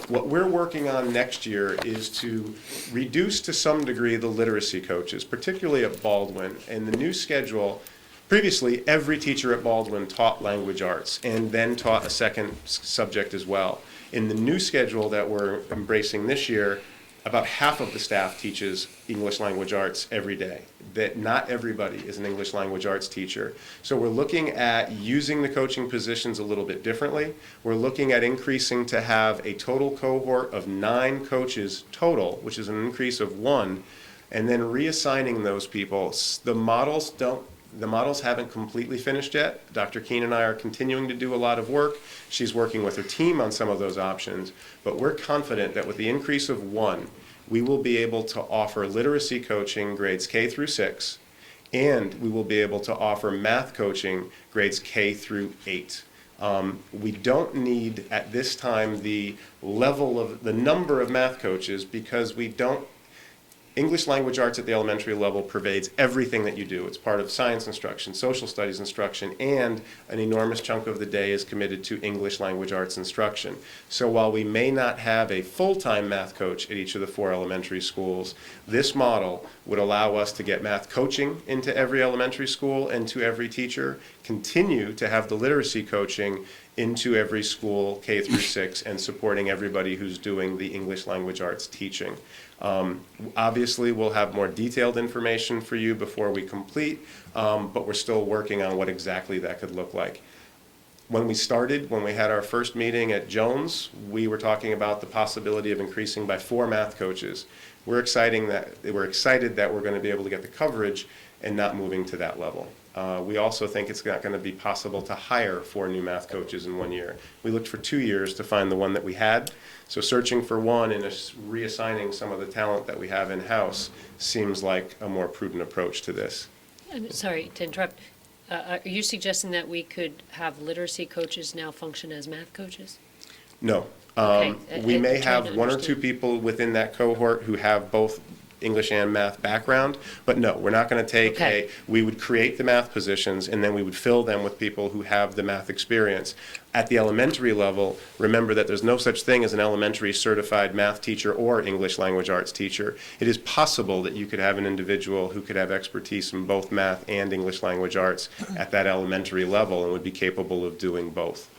What we're working on next year is to reduce to some degree the literacy coaches, particularly at Baldwin. In the new schedule, previously every teacher at Baldwin taught language arts and then taught a second subject as well. In the new schedule that we're embracing this year, about half of the staff teaches English language arts every day. That not everybody is an English language arts teacher. So we're looking at using the coaching positions a little bit differently. We're looking at increasing to have a total cohort of 9 coaches total, which is an increase of 1, and then reassigning those people. The models haven't completely finished yet. Dr. Keene and I are continuing to do a lot of work. She's working with her team on some of those options, but we're confident that with the increase of 1, we will be able to offer literacy coaching grades K through 6, and we will be able to offer math coaching grades K through 8. We don't need at this time the number of math coaches because we don't English language arts at the elementary level pervades everything that you do. It's part of science instruction, social studies instruction, and an enormous chunk of the day is committed to English language arts instruction. So while we may not have a full-time math coach at each of the 4 elementary schools, this model would allow us to get math coaching into every elementary school and to every teacher, continue to have the literacy coaching into every school, K through 6, and supporting everybody who's doing the English language arts teaching. Obviously, we'll have more detailed information for you before we complete, but we're still working on what exactly that could look like. When we had our first meeting at Jones, we were talking about the possibility of increasing by 4 math coaches. We're excited that we're going to be able to get the coverage and not moving to that level. We also think it's not going to be possible to hire 4 new math coaches in 1 year. We looked for 2 years to find the one that we had. So searching for one and reassigning some of the talent that we have in-house seems like a more prudent approach to this. I'm sorry to interrupt. Are you suggesting that we could have literacy coaches now function as math coaches? No. Okay, We may I'm trying have to 1 or 2 understand. people within that cohort who have both English and math background, but no, we're not going to take Okay. we would create the math positions and then we would fill them with people who have the math experience. At the elementary level, remember that there's no such thing as an elementary certified math teacher or English language arts teacher. It is possible that you could have an individual who could have expertise in both math and English language arts at that elementary level and would be capable of doing both.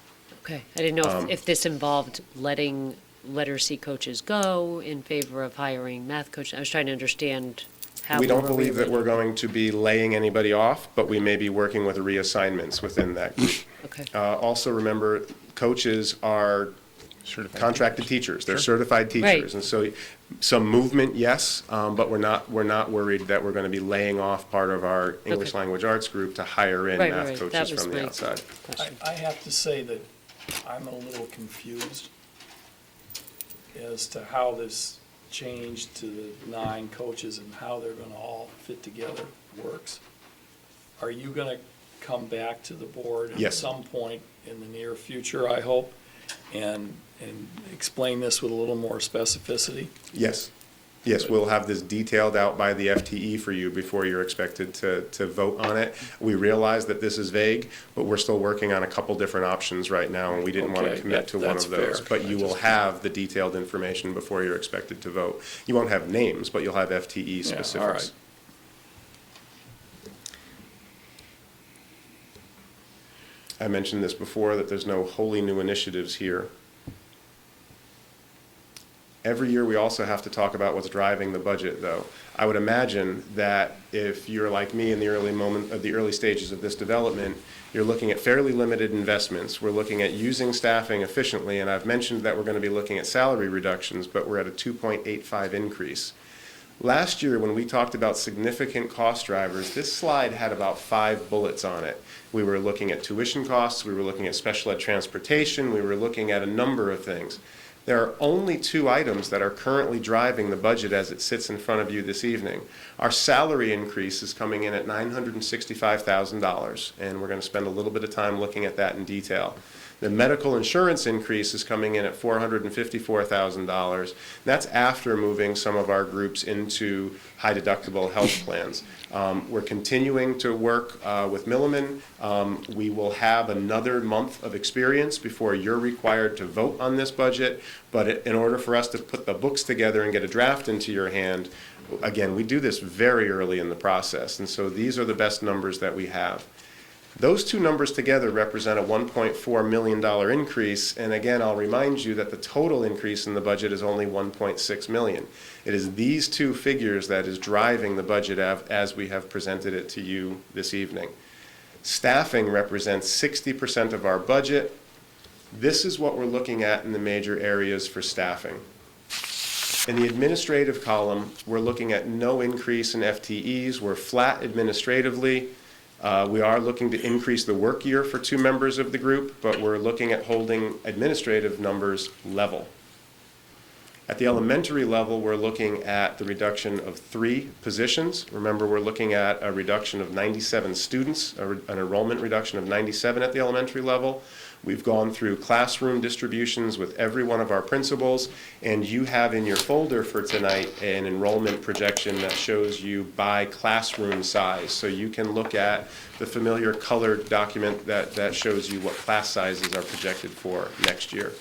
Okay, I didn't know if this involved letting literacy coaches go in favor of hiring math coaches. I was trying to understand how. We don't were believe that related. we're going to be laying anybody off, but we may be working with reassignments within that group. Okay. Also, remember, coaches are contracted teachers. They're certified teachers. Right. And so some movement, yes, but we're not worried that we're going to be laying off part of our English Okay. language arts group to hire in Right, math right. That coaches was from the my outside. question. I have to say that I'm a little confused as to how this change to the 9 coaches and how they're gonna all fit together works. Are you gonna come back to the board at Yes. some point in the near future, I hope, and explain this with a little more specificity? Yes. Yes, we'll have this detailed out by the FTE for you before you're expected to vote on it. We realize that this is vague, but we're still working on a couple different options right now, and we didn't want to Okay, commit to one that's of those. fair. But you will have the detailed information before you're expected to vote. You won't have names, but you'll have FTE Yeah, all specifics. right. I mentioned this before, that there's no wholly new initiatives here. Every year, we also have to talk about what's driving the budget, though. I would imagine that if you're like me in the early stages of this development, you're looking at fairly limited investments. We're looking at using staffing efficiently, and I've mentioned that we're going to be looking at salary reductions, but we're at a 2.85 increase. Last year, when we talked about significant cost drivers, this slide had about 5 bullets on it. We were looking at tuition costs, we were looking at special ed transportation, we were looking at a number of things. There are only 2 items that are currently driving the budget as it sits in front of you this evening. Our salary increase is coming in at $965,000, and we're going to spend a little bit of time looking at that in detail. The medical insurance increase is coming in at $454,000. That's after moving some of our groups into high deductible health plans. We're continuing to work with Milliman. We will have another month of experience before you're required to vote on this budget. But in order for us to put the books together and get a draft into your hand, again, we do this very early in the process. And so these are the best numbers that we have. Those 2 numbers together represent a $1.4 million increase, and again, I'll remind you that the total increase in the budget is only $1.6 million. It is these 2 figures that is driving the budget as we have presented it to you this evening. Staffing represents 60% of our budget. This is what we're looking at in the major areas for staffing. In the administrative column, we're looking at no increase in FTEs. We're flat administratively. We are looking to increase the work year for 2 members of the group, but we're looking at holding administrative numbers level. At the elementary level, we're looking at the reduction of 3 positions. Remember, we're looking at a reduction of 97 students, an enrollment reduction of 97 at the elementary level. We've gone through classroom distributions with every one of our principals, and you have in your folder for tonight an enrollment projection that shows you by classroom size. So you can look at the familiar colored document that shows you what class sizes are projected for next year.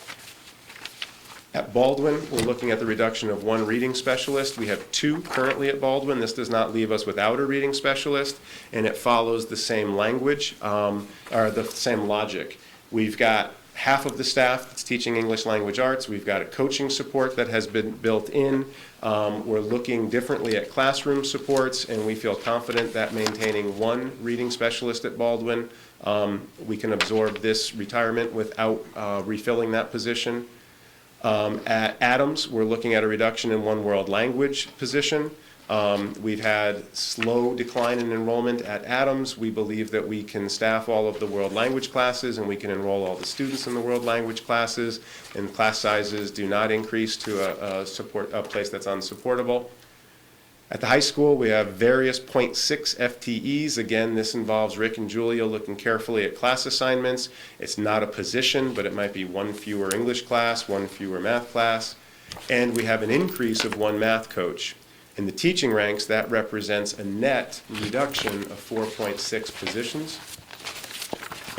At Baldwin, we're looking at the reduction of 1 reading specialist. We have 2 currently at Baldwin. This does not leave us without a reading specialist, and it follows the same language, or the same logic. We've got half of the staff that's teaching English language arts. We've got a coaching support that has been built in. We're looking differently at classroom supports, and we feel confident that maintaining 1 reading specialist at Baldwin, we can absorb this retirement without refilling that position. At Adams, we're looking at a reduction in 1 world language position. We've had slow decline in enrollment at Adams. We believe that we can staff all of the world language classes and we can enroll all the students in the world language classes, and class sizes do not increase to a place that's unsupportable. At the high school, we have various 0.6 FTEs. Again, this involves Rick and Julia looking carefully at class assignments. It's not a position, but it might be 1 fewer English class, 1 fewer math class. And we have an increase of 1 math coach. In the teaching ranks, that represents a net reduction of 4.6 positions.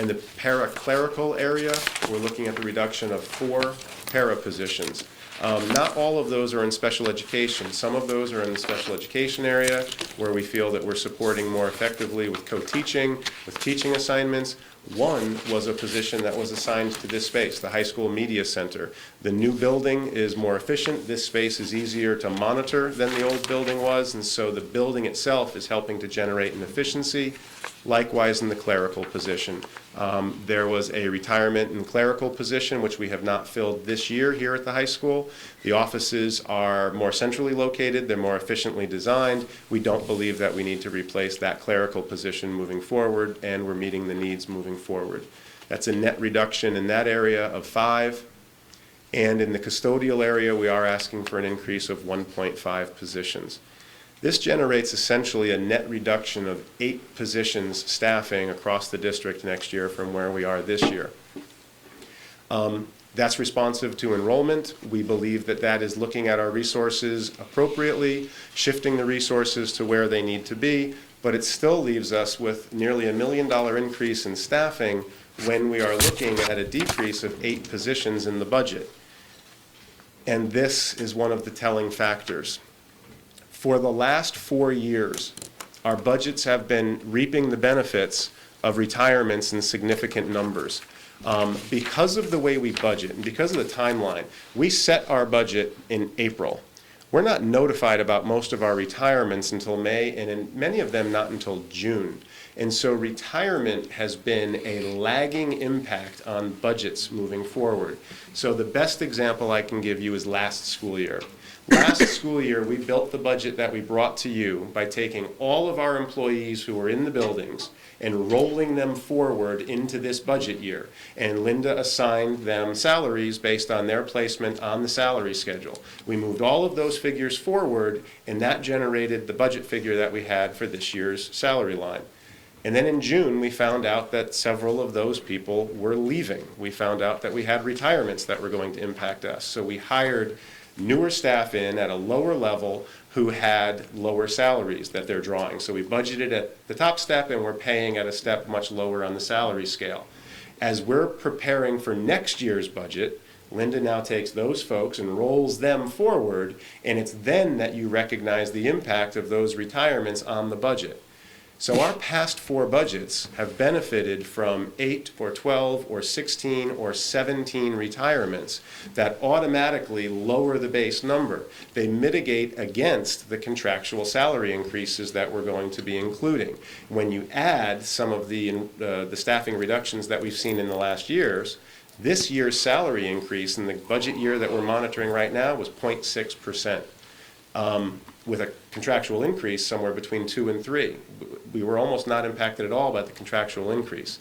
In the para-clerical area, we're looking at the reduction of 4 para positions. Not all of those are in special education. Some of those are in the special education area where we feel that we're supporting more effectively with co-teaching, with teaching assignments. 1 was a position that was assigned to this space, the High School Media Center. The new building is more efficient. This space is easier to monitor than the old building was, and so the building itself is helping to generate an efficiency. Likewise in the clerical position. There was a retirement in clerical position, which we have not filled this year here at the high school. The offices are more centrally located. They're more efficiently designed. We don't believe that we need to replace that clerical position moving forward, and we're meeting the needs moving forward. That's a net reduction in that area of 5. And in the custodial area, we are asking for an increase of 1.5 positions. This generates essentially a net reduction of 8 positions staffing across the district next year from where we are this year. That's responsive to enrollment. We believe that that is looking at our resources appropriately, shifting the resources to where they need to be, but it still leaves us with nearly $1 million increase in staffing when we are looking at a decrease of 8 positions in the budget. And this is one of the telling factors. For the last 4 years, our budgets have been reaping the benefits of retirements in significant numbers. Because of the way we budget and because of the timeline, we set our budget in April. We're not notified about most of our retirements until May, and in many of them not until June. And so retirement has been a lagging impact on budgets moving forward. So the best example I can give you is last school year. Last school year, we built the budget that we brought to you by taking all of our employees who were in the buildings and rolling them forward into this budget year. And Linda assigned them salaries based on their placement on the salary schedule. We moved all of those figures forward, and that generated the budget figure that we had for this year's salary line. And then in June, we found out that several of those people were leaving. We found out that we had retirements that were going to impact us. So we hired newer staff in at a lower level who had lower salaries that they're drawing. So we budgeted at the top step and we're paying at a step much lower on the salary scale. As we're preparing for next year's budget, Linda now takes those folks and rolls them forward, and it's then that you recognize the impact of those retirements on the budget. So our past 4 budgets have benefited from 8 or 12 or 16 or 17 retirements that automatically lower the base number. They mitigate against the contractual salary increases that we're going to be including. When you add some of the staffing reductions that we've seen in the last years, this year's salary increase in the budget year that we're monitoring right now was 0.6%. With a contractual increase somewhere between 2 and 3. We were almost not impacted at all by the contractual increase.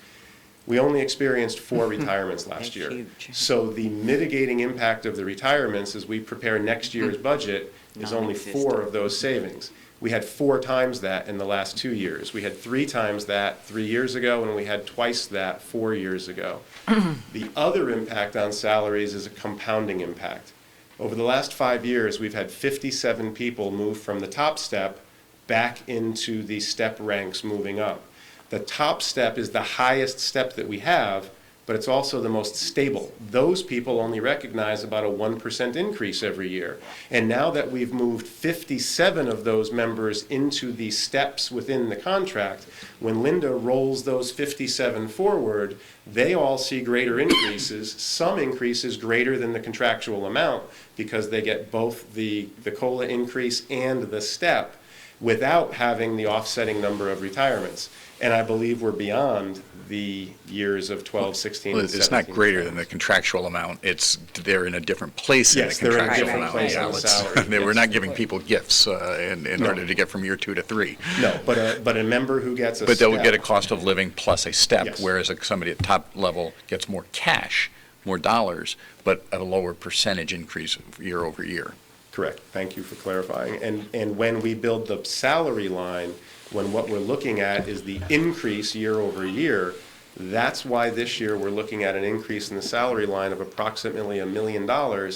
We only experienced 4 retirements last year. Huge. So the mitigating impact of the retirements as we prepare next year's budget is only 4 of those savings. We had 4 times that in the last 2 years. We had 3 times that 3 years ago, and we had twice that 4 years ago. The other impact on salaries is a compounding impact. Over the last 5 years, we've had 57 people move from the top step back into the step ranks moving up. The top step is the highest step that we have, but it's also the most stable. Those people only recognize about a 1% increase every year. And now that we've moved 57 of those members into the steps within the contract, when Linda rolls those 57 forward, they all see greater increases, some increases greater than the contractual amount, because they get both the COLA increase and the step without having the offsetting number of retirements. And I believe we're beyond the years of 12, 16, Well, and 17. it's not greater than the contractual amount, it's, they're in a different place in the Yes, they're in a contractual different amount. place Yeah, on the let's- salary. We're Yes. not giving people gifts in No. order to get from year 2 to 3. No, but a member who gets a But they'll step- get a cost of living plus a step, Yes. whereas somebody at top level gets more cash, more dollars, but at a lower percentage increase year over year. Correct, thank you for clarifying. And when we build the salary line, when what we're looking at is the increase year over year, that's why this year we're looking at an increase in the salary line of approximately $1 million,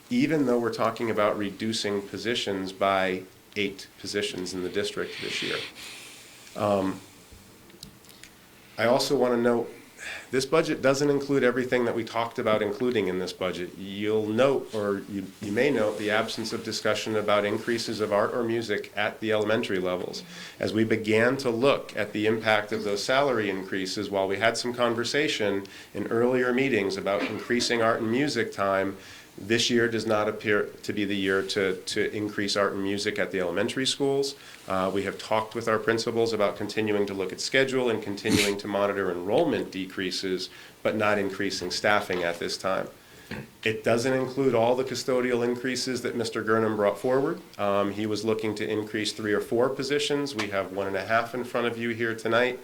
even though we're talking about reducing positions by 8 positions in the district this year. I also want to note, this budget doesn't include everything that we talked about including in this budget. You'll note, or you may note, the absence of discussion about increases of art or music at the elementary levels. As we began to look at the impact of those salary increases, while we had some conversation in earlier meetings about increasing art and music time, this year does not appear to be the year to increase art and music at the elementary schools. We have talked with our principals about continuing to look at schedule and continuing to monitor enrollment decreases, but not increasing staffing at this time. It doesn't include all the custodial increases that Mr. Gurnham brought forward. He was looking to increase 3 or 4 positions. We have 1.5 in front of you here tonight.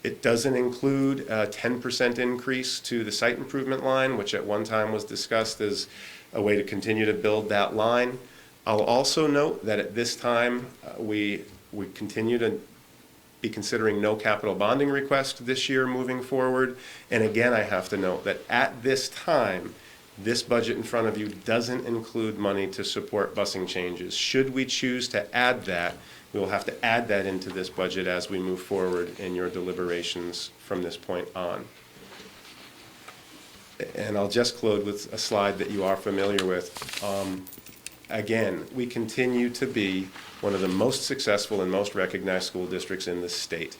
It doesn't include a 10% increase to the site improvement line, which at one time was discussed as a way to continue to build that line. I'll also note that at this time, we continue to be considering no capital bonding request this year moving forward. And again, I have to note that at this time, this budget in front of you doesn't include money to support busing changes. Should we choose to add that, we will have to add that into this budget as we move forward in your deliberations from this point on. And I'll just close with a slide that you are familiar with. Again, we continue to be one of the most successful and most recognized school districts in the state.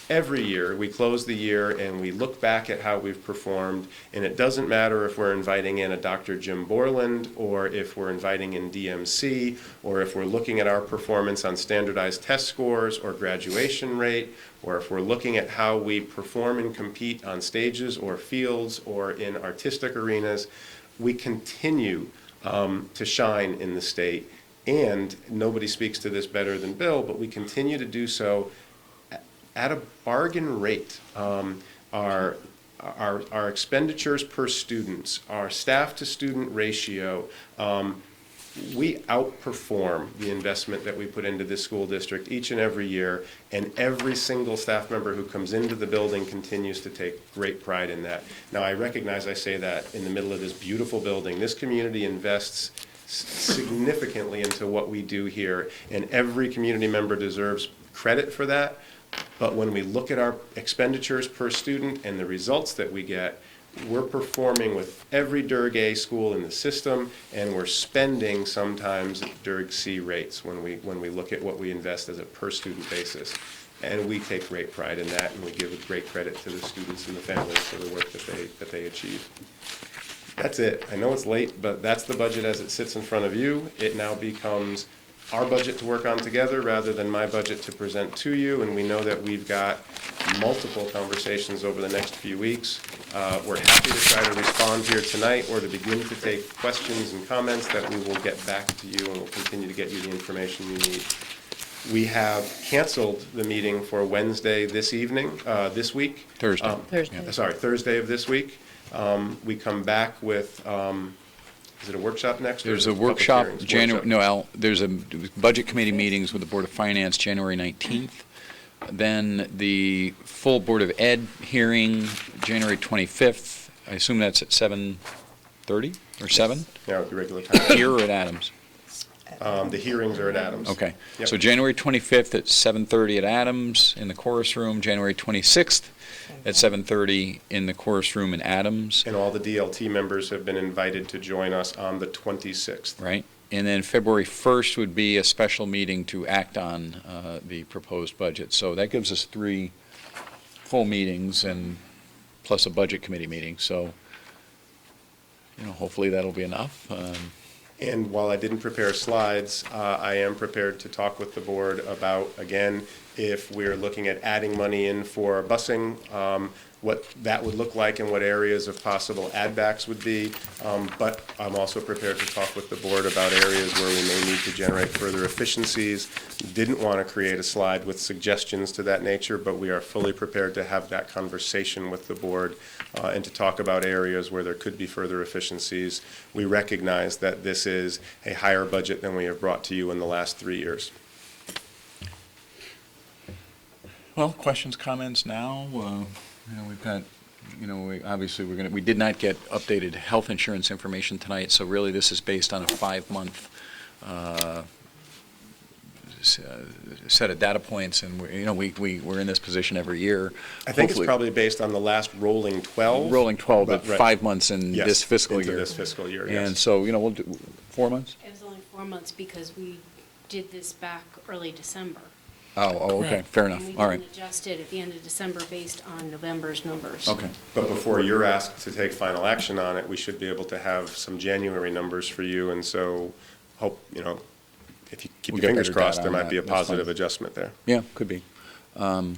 Every year, we close the year and we look back at how we've performed, and it doesn't matter if we're inviting in a Dr. Jim Borland, or if we're inviting in DMC, or if we're looking at our performance on standardized test scores or graduation rate, or if we're looking at how we perform and compete on stages or fields or in artistic arenas. We continue to shine in the state, and nobody speaks to this better than Bill, but we continue to do so at a bargain rate. Our expenditures per student, our staff to student ratio, we outperform the investment that we put into this school district each and every year, and every single staff member who comes into the building continues to take great pride in that. Now, I recognize I say that in the middle of this beautiful building. This community invests significantly into what we do here, and every community member deserves credit for that. But when we look at our expenditures per student and the results that we get, we're performing with every Durg A school in the system, and we're spending sometimes at Durg C rates when we look at what we invest as a per student basis. And we take great pride in that, and we give great credit to the students and the families for the work that they achieve. That's it. I know it's late, but that's the budget as it sits in front of you. It now becomes our budget to work on together rather than my budget to present to you, and we know that we've got multiple conversations over the next few weeks. We're happy to try to respond here tonight or to begin to take questions and comments that we will get back to you, and we'll continue to get you the information you need. We have canceled the meeting for Wednesday this week. Thursday. Thursday. Sorry, Thursday of this week. We come back with, is it a workshop next? or There's is a it public workshop, hearings? there's a Budget Committee meetings with the Board of Finance, January 19th. Then the full Board of Ed hearing, January 25th. I assume that's at 7:30 or 7? Yeah, with the regular time. Here or at Adams? The hearings are at Adams. Okay. Yep. So January 25th at 7:30 at Adams in the chorus room, January 26th at 7:30 in the chorus room in Adams, And all the DLT members have been invited to join us on the 26th. right? And then February 1st would be a special meeting to act on the proposed budget. So that gives us 3 full meetings and plus a Budget Committee meeting. So, hopefully that'll be enough. And while I didn't prepare slides, I am prepared to talk with the board about, again, if we're looking at adding money in for busing, what that would look like and what areas of possible add-backs would be. But I'm also prepared to talk with the board about areas where we may need to generate further efficiencies. Didn't want to create a slide with suggestions to that nature, but we are fully prepared to have that conversation with the board and to talk about areas where there could be further efficiencies. We recognize that this is a higher budget than we have brought to you in the last 3 years. Well, questions, comments now? We've got, obviously, we did not get updated health insurance information tonight, so really this is based on a 5-month set of data points, and we're in this position every year. I think it's Hopefully- probably based on the last rolling 12. Rolling 12, but right. 5 months in Yes, this fiscal into year. this fiscal year, yes. And so, we'll do 4 months? It was only 4 months because we did this back early December. Oh, okay, fair enough, And all we right. didn't adjust it at the end of December based on November's numbers. Okay, But before you're asked to take final action on it, we should be able to have some January numbers for you, and so hope, if you keep We'll your get fingers better crossed, data there on might be a that. That's positive fine. adjustment there. yeah, could be. I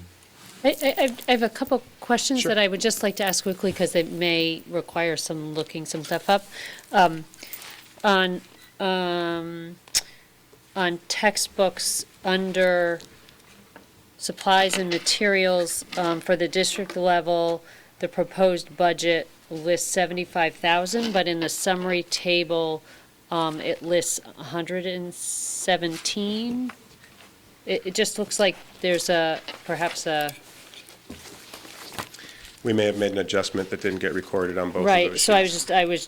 have a couple questions Sure. that I would just like to ask quickly because they may require some looking some stuff up. On textbooks, under supplies and materials, for the district level, the proposed budget lists 75,000, but in the summary table, it lists 117. It just looks like there's perhaps a. We may have made an adjustment that didn't get recorded on both of those Right, so I sheets. was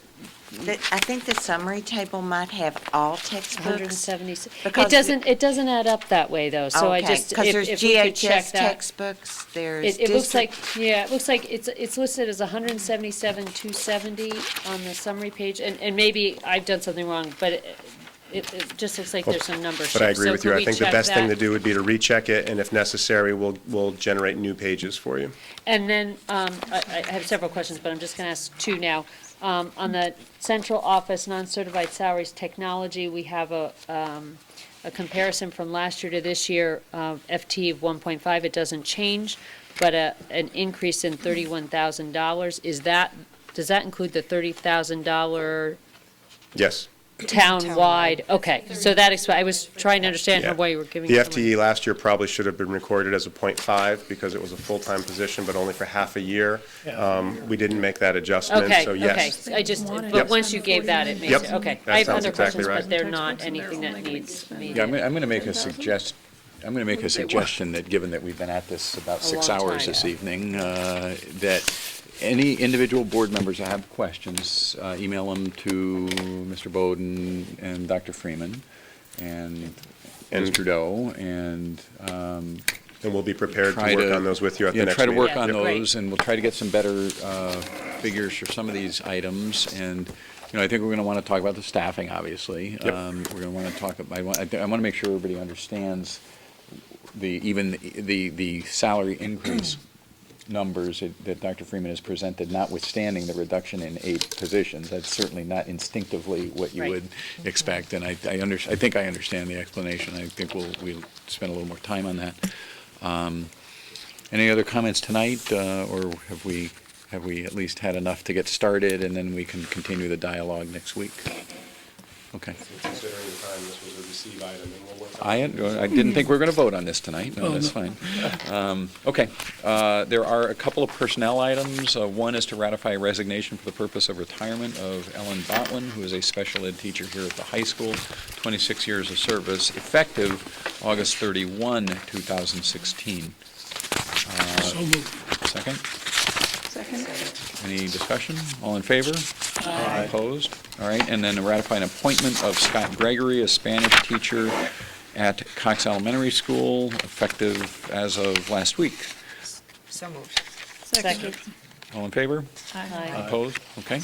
I think the summary table might have all textbooks. 176. Because It doesn't add up that way, though, so I just, Because there's if we could check GHS that. textbooks, there's It looks like, district. yeah, it looks like it's listed as 177,270 on the summary page, and maybe I've done something wrong, but it just looks like there's some numbers. But I agree with you. I think the best thing to do would be to recheck it, and if necessary, we'll generate new pages for you. And then, I have several questions, but I'm just going to ask 2 now. On the central office, non-certified salaries technology, we have a comparison from last year to this year, FT of 1.5, it doesn't change, but an increase in $31,000. Does that include the $30,000 Yes. town-wide? Okay, so I was trying to understand Yeah. why you were giving. The so much. FTE last year probably should have been recorded as a .5 because it was a full-time position, but only for half a year. We didn't make that adjustment, Okay, so okay, yes. I just, Yep. but once you gave that, it makes Yep. it, okay. That I have sounds other exactly questions, right. but they're not anything that needs Yeah, I'm immediate. going to make a suggestion that, given that we've been at this about A 6 long hours time, this yeah. evening, that any individual board members that have questions, email them to Mr. Bowden and Dr. Freeman and Ms. Trudeau, and And we'll be prepared to try work on those with you at the yeah, next try to meeting. work on Yeah, great. those, and we'll try to get some better figures for some of these items. And, I think we're going to want to talk about the staffing, obviously. We're going to want to talk about, I want to make sure everybody understands the salary increase numbers that Dr. Freeman has presented, notwithstanding the reduction in 8 positions. That's certainly not instinctively what you Right. would expect, and I think I understand the explanation. I think we'll spend a little more time on that. Any other comments tonight, or have we at least had enough to get started, and then we can continue the dialogue next week? Okay. Considering the time, this was a receive item, and we'll work on it. I didn't think we were going to vote on this tonight. No, that's fine. Okay. There are a couple of personnel items. One is to ratify a resignation for the purpose of retirement of Ellen Botwin, who is a special ed teacher here at the high school, 26 years of service, effective August 31, 2016. So moved. Second? Any discussion? All in favor? Aye. Opposed? All right, and then ratify an appointment of Scott Gregory, a Spanish teacher at Cox Elementary School, effective as of last week. So moved. Second. All in favor? Aye. Opposed? Okay.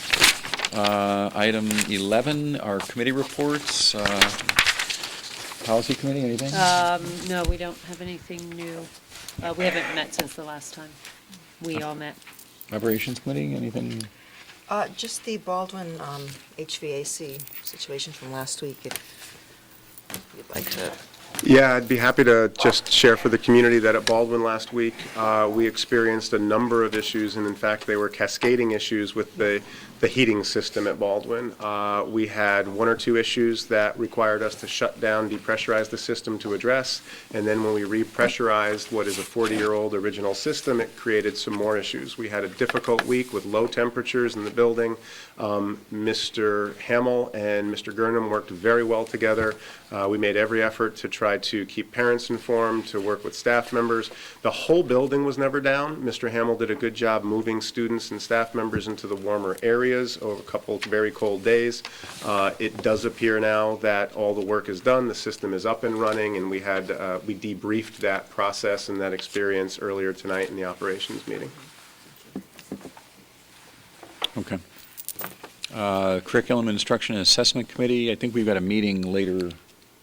Item 11, our committee reports. Policy committee, anything? No, we don't have anything new. We haven't met since the last time we all met. Operations committee, anything? Just the Baldwin HVAC situation from last week, if you'd like to. Yeah, I'd be happy to just share for the community that at Baldwin last week, we experienced a number of issues, and in fact, they were cascading issues with the heating system at Baldwin. We had one or two issues that required us to shut down, depressurize the system to address, and then when we repressurized what is a 40-year-old original system, it created some more issues. We had a difficult week with low temperatures in the building. Mr. Hamill and Mr. Gurnham worked very well together. We made every effort to try to keep parents informed, to work with staff members. The whole building was never down. Mr. Hamill did a good job moving students and staff members into the warmer areas over a couple of very cold days. It does appear now that all the work is done, the system is up and running, and we debriefed that process and that experience earlier tonight in the operations meeting. Okay. Curriculum Instruction and Assessment Committee, I think we've got a meeting later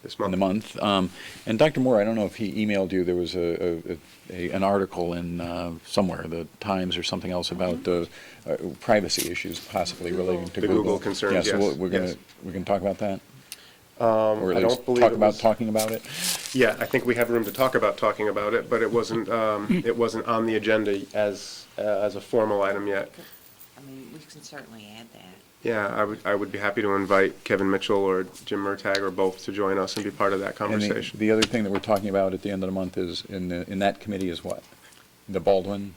This in month. the month. And Dr. Moore, I don't know if he emailed you, there was an article in somewhere, the Times or something else, about privacy issues possibly relating to The Google. Google concerns, Yeah, so yes, we're going yes. to talk about that? Or I at least don't believe talk it about was- talking about it? Yeah, I think we have room to talk about talking about it, but it wasn't on the agenda as a formal item yet. I mean, we can certainly add that. Yeah, I would be happy to invite Kevin Mitchell or Jim Murtag or both to join us and be part of that And conversation. the other thing that we're talking about at the end of the month is, in that committee is what? The Baldwin?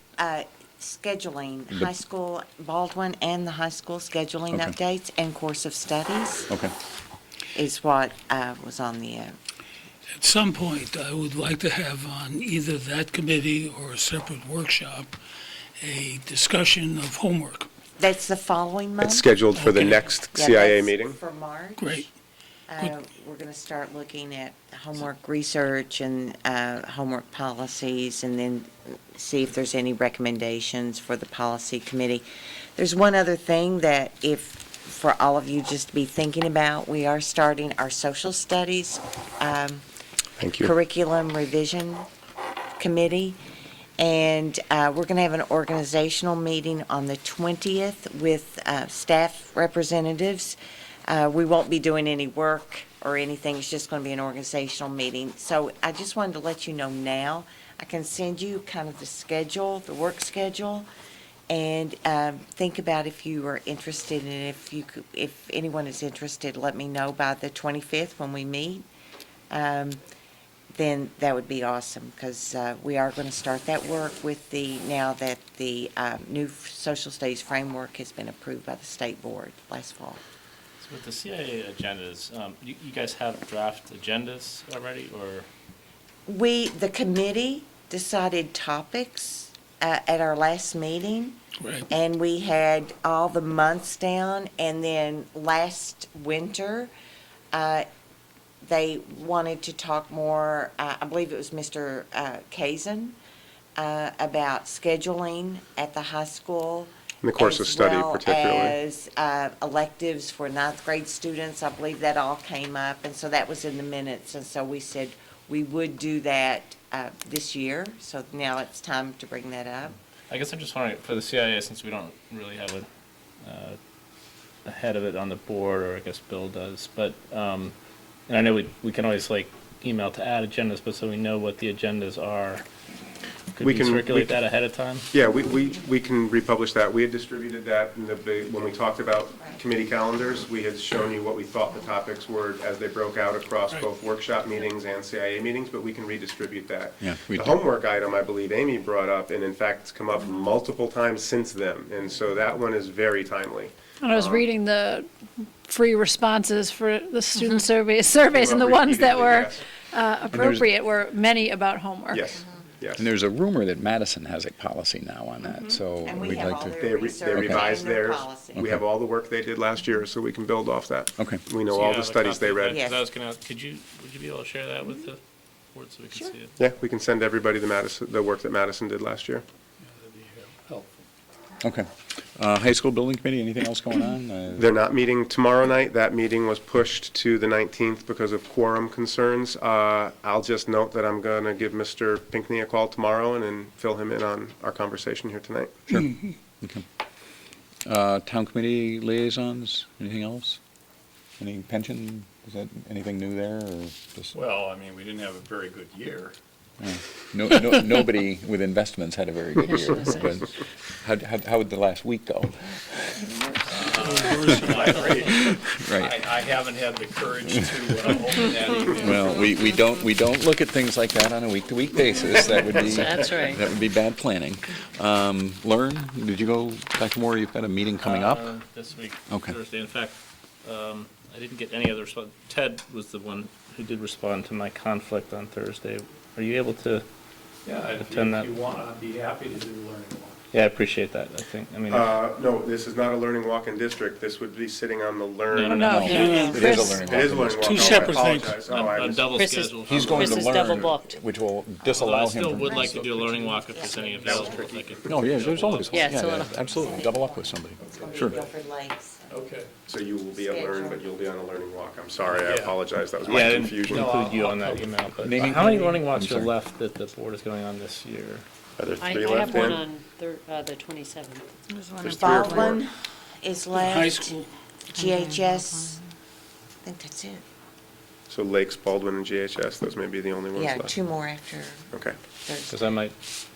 Scheduling, The- high school, Baldwin and the high school scheduling Okay. updates and course of studies Okay. is what was on the, At some point, I would like to have on either that committee or a separate workshop, a discussion of homework. that's the following month. It's scheduled for the Okay. next Yeah, CIA that's meeting. For March. Great. We're going to start looking at homework research and homework policies, and then see if there's any recommendations for the policy committee. There's one other thing that for all of you just to be thinking about, we are starting our social studies Thank you. curriculum revision committee. And we're going to have an organizational meeting on the 20th with staff representatives. We won't be doing any work or anything. It's just going to be an organizational meeting. So I just wanted to let you know now. I can send you kind of the schedule, the work schedule, and think about if you are interested, and if anyone is interested, let me know by the 25th when we meet. Then that would be awesome, because we are going to start that work now that the new social studies framework has been approved by the state board last fall. So with the CIA agendas, you guys have draft agendas already, or? The committee decided topics at our last meeting, Right. and we had all the months down, and then last winter, they wanted to talk more, I believe it was Mr. Kazin, about scheduling at the high school. In the course of study particularly. As well as electives for ninth grade students. I believe that all came up, and so that was in the minutes. And so we said we would do that this year, so now it's time to bring that up. I guess I'm just wondering, for the CIA, since we don't really have a head of it on the board, or I guess Bill does, but, and I know we can always email to add agendas, but so we know what the agendas are Could We we can- circulate we- that ahead of time? Yeah, we can republish that. We had distributed that in when we talked about committee calendars. We had shown you what we thought the topics were as they broke out across both workshop meetings and CIA meetings, but we can redistribute that. Yeah, we The do. homework item, I believe Amy brought up, and in fact, it's come up multiple times since then, and so that one is very timely. And I was reading the free responses for the student Mm-hmm. surveys, and the ones that were Yes. appropriate were many about homework. Yes, yes. And there's a rumor that Madison has a policy now on that, so And we we'd have like all to. their They research revised and their theirs. policy. We have all the work they did last year, so we can build off that. Okay. We know Do you all have the a studies they copy of that? read. Yes. 'Cause I was gonna, would you be able to share that with the board so we can see it? Yeah, we can send everybody the work that Madison did last year. That'd be helpful. Okay. High school building committee, anything else going on? They're not meeting tomorrow night. That meeting was pushed to the 19th because of quorum concerns. I'll just note that I'm going to give Mr. Pinckney a call tomorrow and then fill him in on our conversation here tonight. Okay. Town committee liaisons, anything else? Any pension, is that anything new there, or just? Well, I mean, we didn't have a very good year. Nobody with investments had a very good year, but how would the last week go? Right. I haven't had the courage to open that email. Well, we don't look at things like that on a week-to-week basis. That would be. That's right. That would be bad planning. Learn, did you go, Dr. Moore, you've got a meeting coming up? This week, Okay. Thursday. In fact, I didn't get any other response. Ted was the one who did respond to my conflict on Thursday. Are you able to? Yeah, if Attend that. you want, I'd be happy to do the learning walk. Yeah, I appreciate that, I think. I mean, No, this is not a learning walk in district. This would be sitting on the learn. No, No, It is a Chris- learning It is a walk. learning walk. Two Oh, I separate things. apologize. Oh, I on was- double Chris is- schedule. He's going to Chris is double learn, booked. which will Although I disallow him still from. would like to do a learning walk if there's any available. I could- No, yeah, there's always. Yeah, it's a little- Absolutely, double up with somebody. Sure. Guilford Lakes. Okay. So you will be at learn, but you'll be on a learning walk. I'm sorry, I Yeah. apologize. That was Yeah, I my didn't confusion. include you on that email, but Naming how many committee? learning walks I'm are sorry. left that the board is going on this year? Are there I three have left one in? on the 27th. Mm-hmm. There's three or four. Baldwin is left. High school. GHS, I think that's it. So Lakes, Baldwin, and GHS, those may be the only ones Yeah, left. two more after Okay. Because Thursday. I might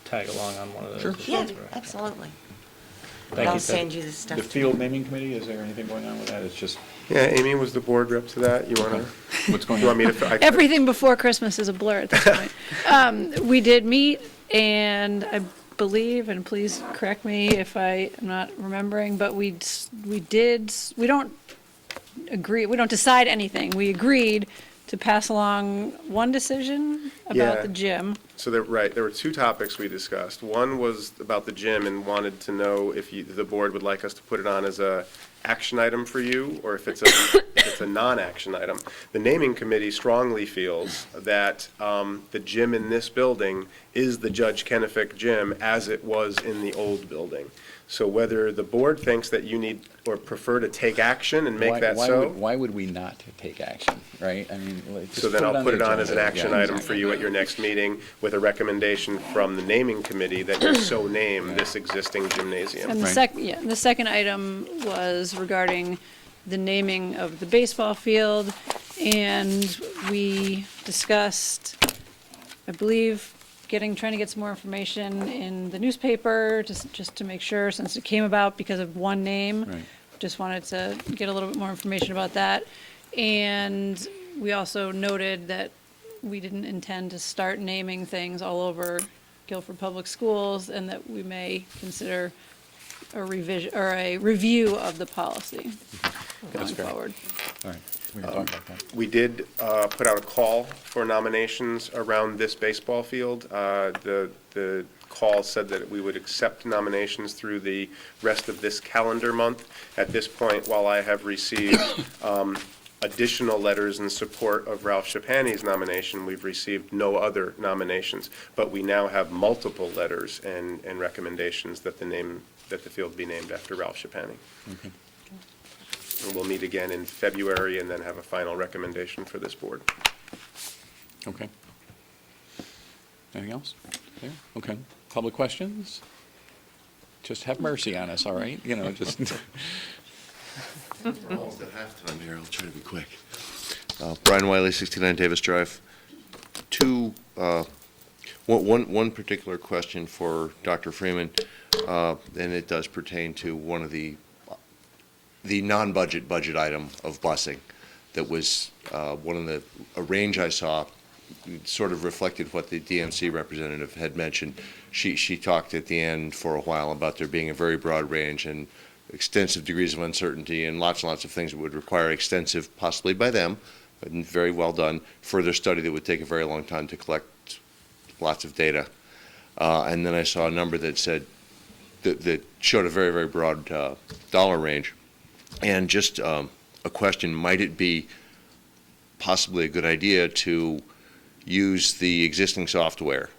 tag along on one of those. Sure. if Yeah, that's all right. absolutely. Thank I'll you, Ted. send you the stuff. The field naming committee, is there anything going on with that? It's just, Yeah, Amy was the board rep to that. You want to, what's going you want on? me to? I- Everything before Christmas is a blur at this point. We did meet, and I believe, and please correct me if I am not remembering, but we don't decide anything. We agreed to pass along one decision about Yeah. the gym. So there were two topics we discussed. One was about the gym and wanted to know if the board would like us to put it on as a action item for you, or if it's a non-action item. The naming committee strongly feels that the gym in this building is the Judge Kennefic gym as it was in the old building. So whether the board thinks that you need or prefer to take action and make Why- that why so. would- Why would we not take action, right? I mean, just So then I'll put it the on as an agenda. action Yeah, item for you at your next meeting with a recommendation from the naming committee that you so name this existing gymnasium. And the second item was regarding the naming of the baseball field, and we discussed, I believe, trying to get some more information in the newspaper, just to make sure, since it came about because of one name. Right. Just wanted to get a little bit more information about that. And we also noted that we didn't intend to start naming things all over Guilford Public Schools, and that we may consider a revision, or a review of the policy going That's fair. forward. All right, we can talk about that. We did put out a call for nominations around this baseball field. The call said that we would accept nominations through the rest of this calendar month. At this point, while I have received additional letters in support of Ralph Shapani's nomination, we've received no other nominations. But we now have multiple letters and recommendations that the field be named after Ralph Shapani. Okay. And we'll meet again in February and then have a final recommendation for this board. Okay. Anything else? Yeah, okay. Public questions? Just have mercy on us, all right? You know, just, We're almost at halftime here, I'll try to be quick. Brian Wiley, 69 Davis Drive. One particular question for Dr. Freeman, and it does pertain to one of the non-budget budget item of busing. That was a range I saw sort of reflected what the DMC representative had mentioned. She talked at the end for a while about there being a very broad range and extensive degrees of uncertainty and lots of things that would require extensive, possibly by them, but very well done, further study that would take a very long time to collect lots of data. And then I saw a number that said, that showed a very broad dollar range. And just a question, might it be possibly a good idea to use the existing software,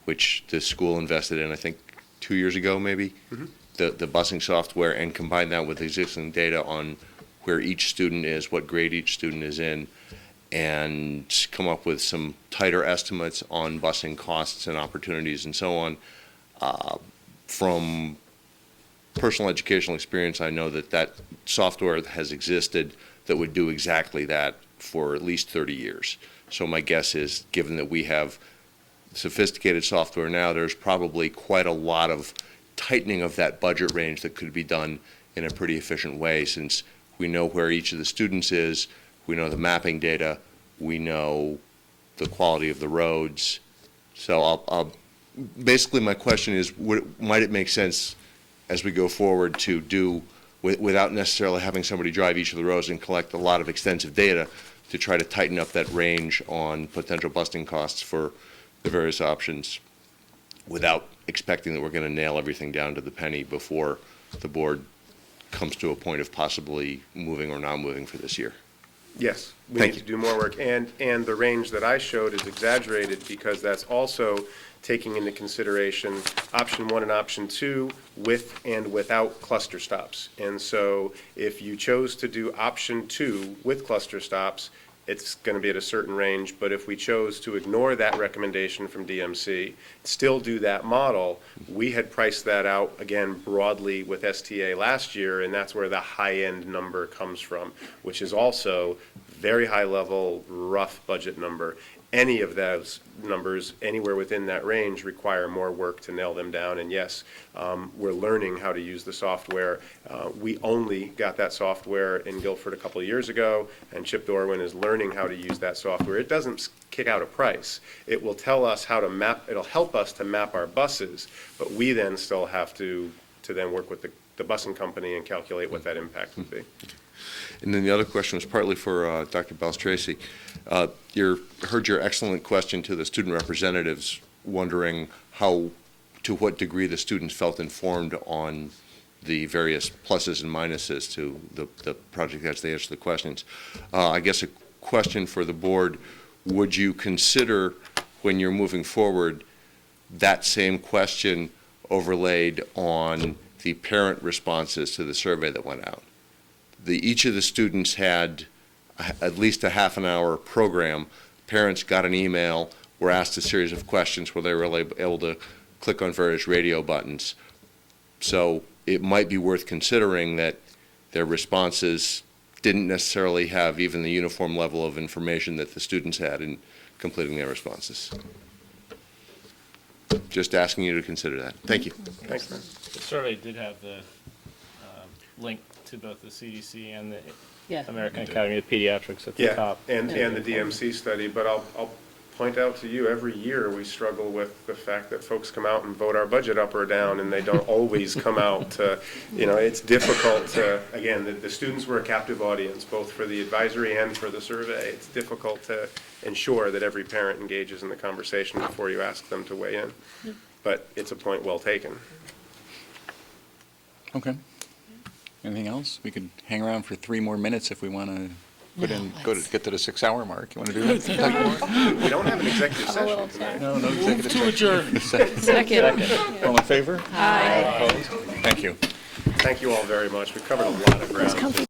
which the school invested in, I think, 2 years ago, maybe? Mhm. The busing software, and combine that with existing data on where each student is, what grade each student is in, and come up with some tighter estimates on busing costs and opportunities and so on. From personal educational experience, I know that software has existed that would do exactly that for at least 30 years. So my guess is, given that we have sophisticated software now, there's probably quite a lot of tightening of that budget range that could be done in a pretty efficient way, since we know where each of the students is, we know the mapping data, we know the quality of the roads. So basically my question is, might it make sense as we go forward to do, without necessarily having somebody drive each of the roads and collect a lot of extensive data, to try to tighten up that range on potential busting costs for the various options, without expecting that we're going to nail everything down to the penny before the board comes to a point of possibly moving or not moving for this year? Yes, we Thank need to you. do more work, and the range that I showed is exaggerated because that's also taking into consideration option 1 and option 2 with and without cluster stops. And so if you chose to do option 2 with cluster stops, it's going to be at a certain range, but if we chose to ignore that recommendation from DMC, still do that model, we had priced that out, again, broadly with STA last year, and that's where the high-end number comes from, which is also very high-level, rough budget number. Any of those numbers, anywhere within that range, require more work to nail them down, and yes, we're learning how to use the software. We only got that software in Guilford a couple of years ago, and Chip Dorwin is learning how to use that software. It doesn't kick out a price. It will tell us how to map, it'll help us to map our buses, but we then still have to then work with the busing company and calculate what that impact would be. And then the other question was partly for Dr. Balstraci. Heard your excellent question to the student representatives, wondering to what degree the students felt informed on the various pluses and minuses to the project as they answer the questions. I guess a question for the board, would you consider, when you're moving forward, that same question overlaid on the parent responses to the survey that went out? Each of the students had at least a half an hour program. Parents got an email, were asked a series of questions where they were able to click on various radio buttons. So it might be worth considering that their responses didn't necessarily have even the uniform level of information that the students had in completing their responses. Just asking you to consider that. Thank you. Thanks, man. The survey did have the link to both the CDC and the Yeah. American Academy of Pediatrics at the Yeah, top. and the DMC study, but I'll point out to you, every year we struggle with the fact that folks come out and vote our budget up or down, and they don't always come out to, it's difficult to, again, the students were a captive audience, both for the advisory and for the survey. It's difficult to ensure that every parent engages in the conversation before you ask them to weigh in. But it's a point well taken. Okay. Anything else? We could hang around for 3 more minutes if we want to get to the 6-hour mark. You want to do that? We don't have an executive session tonight. No executive session. Second. All in favor? Aye. Opposed? Thank you. Thank you all very much. We covered a lot of ground.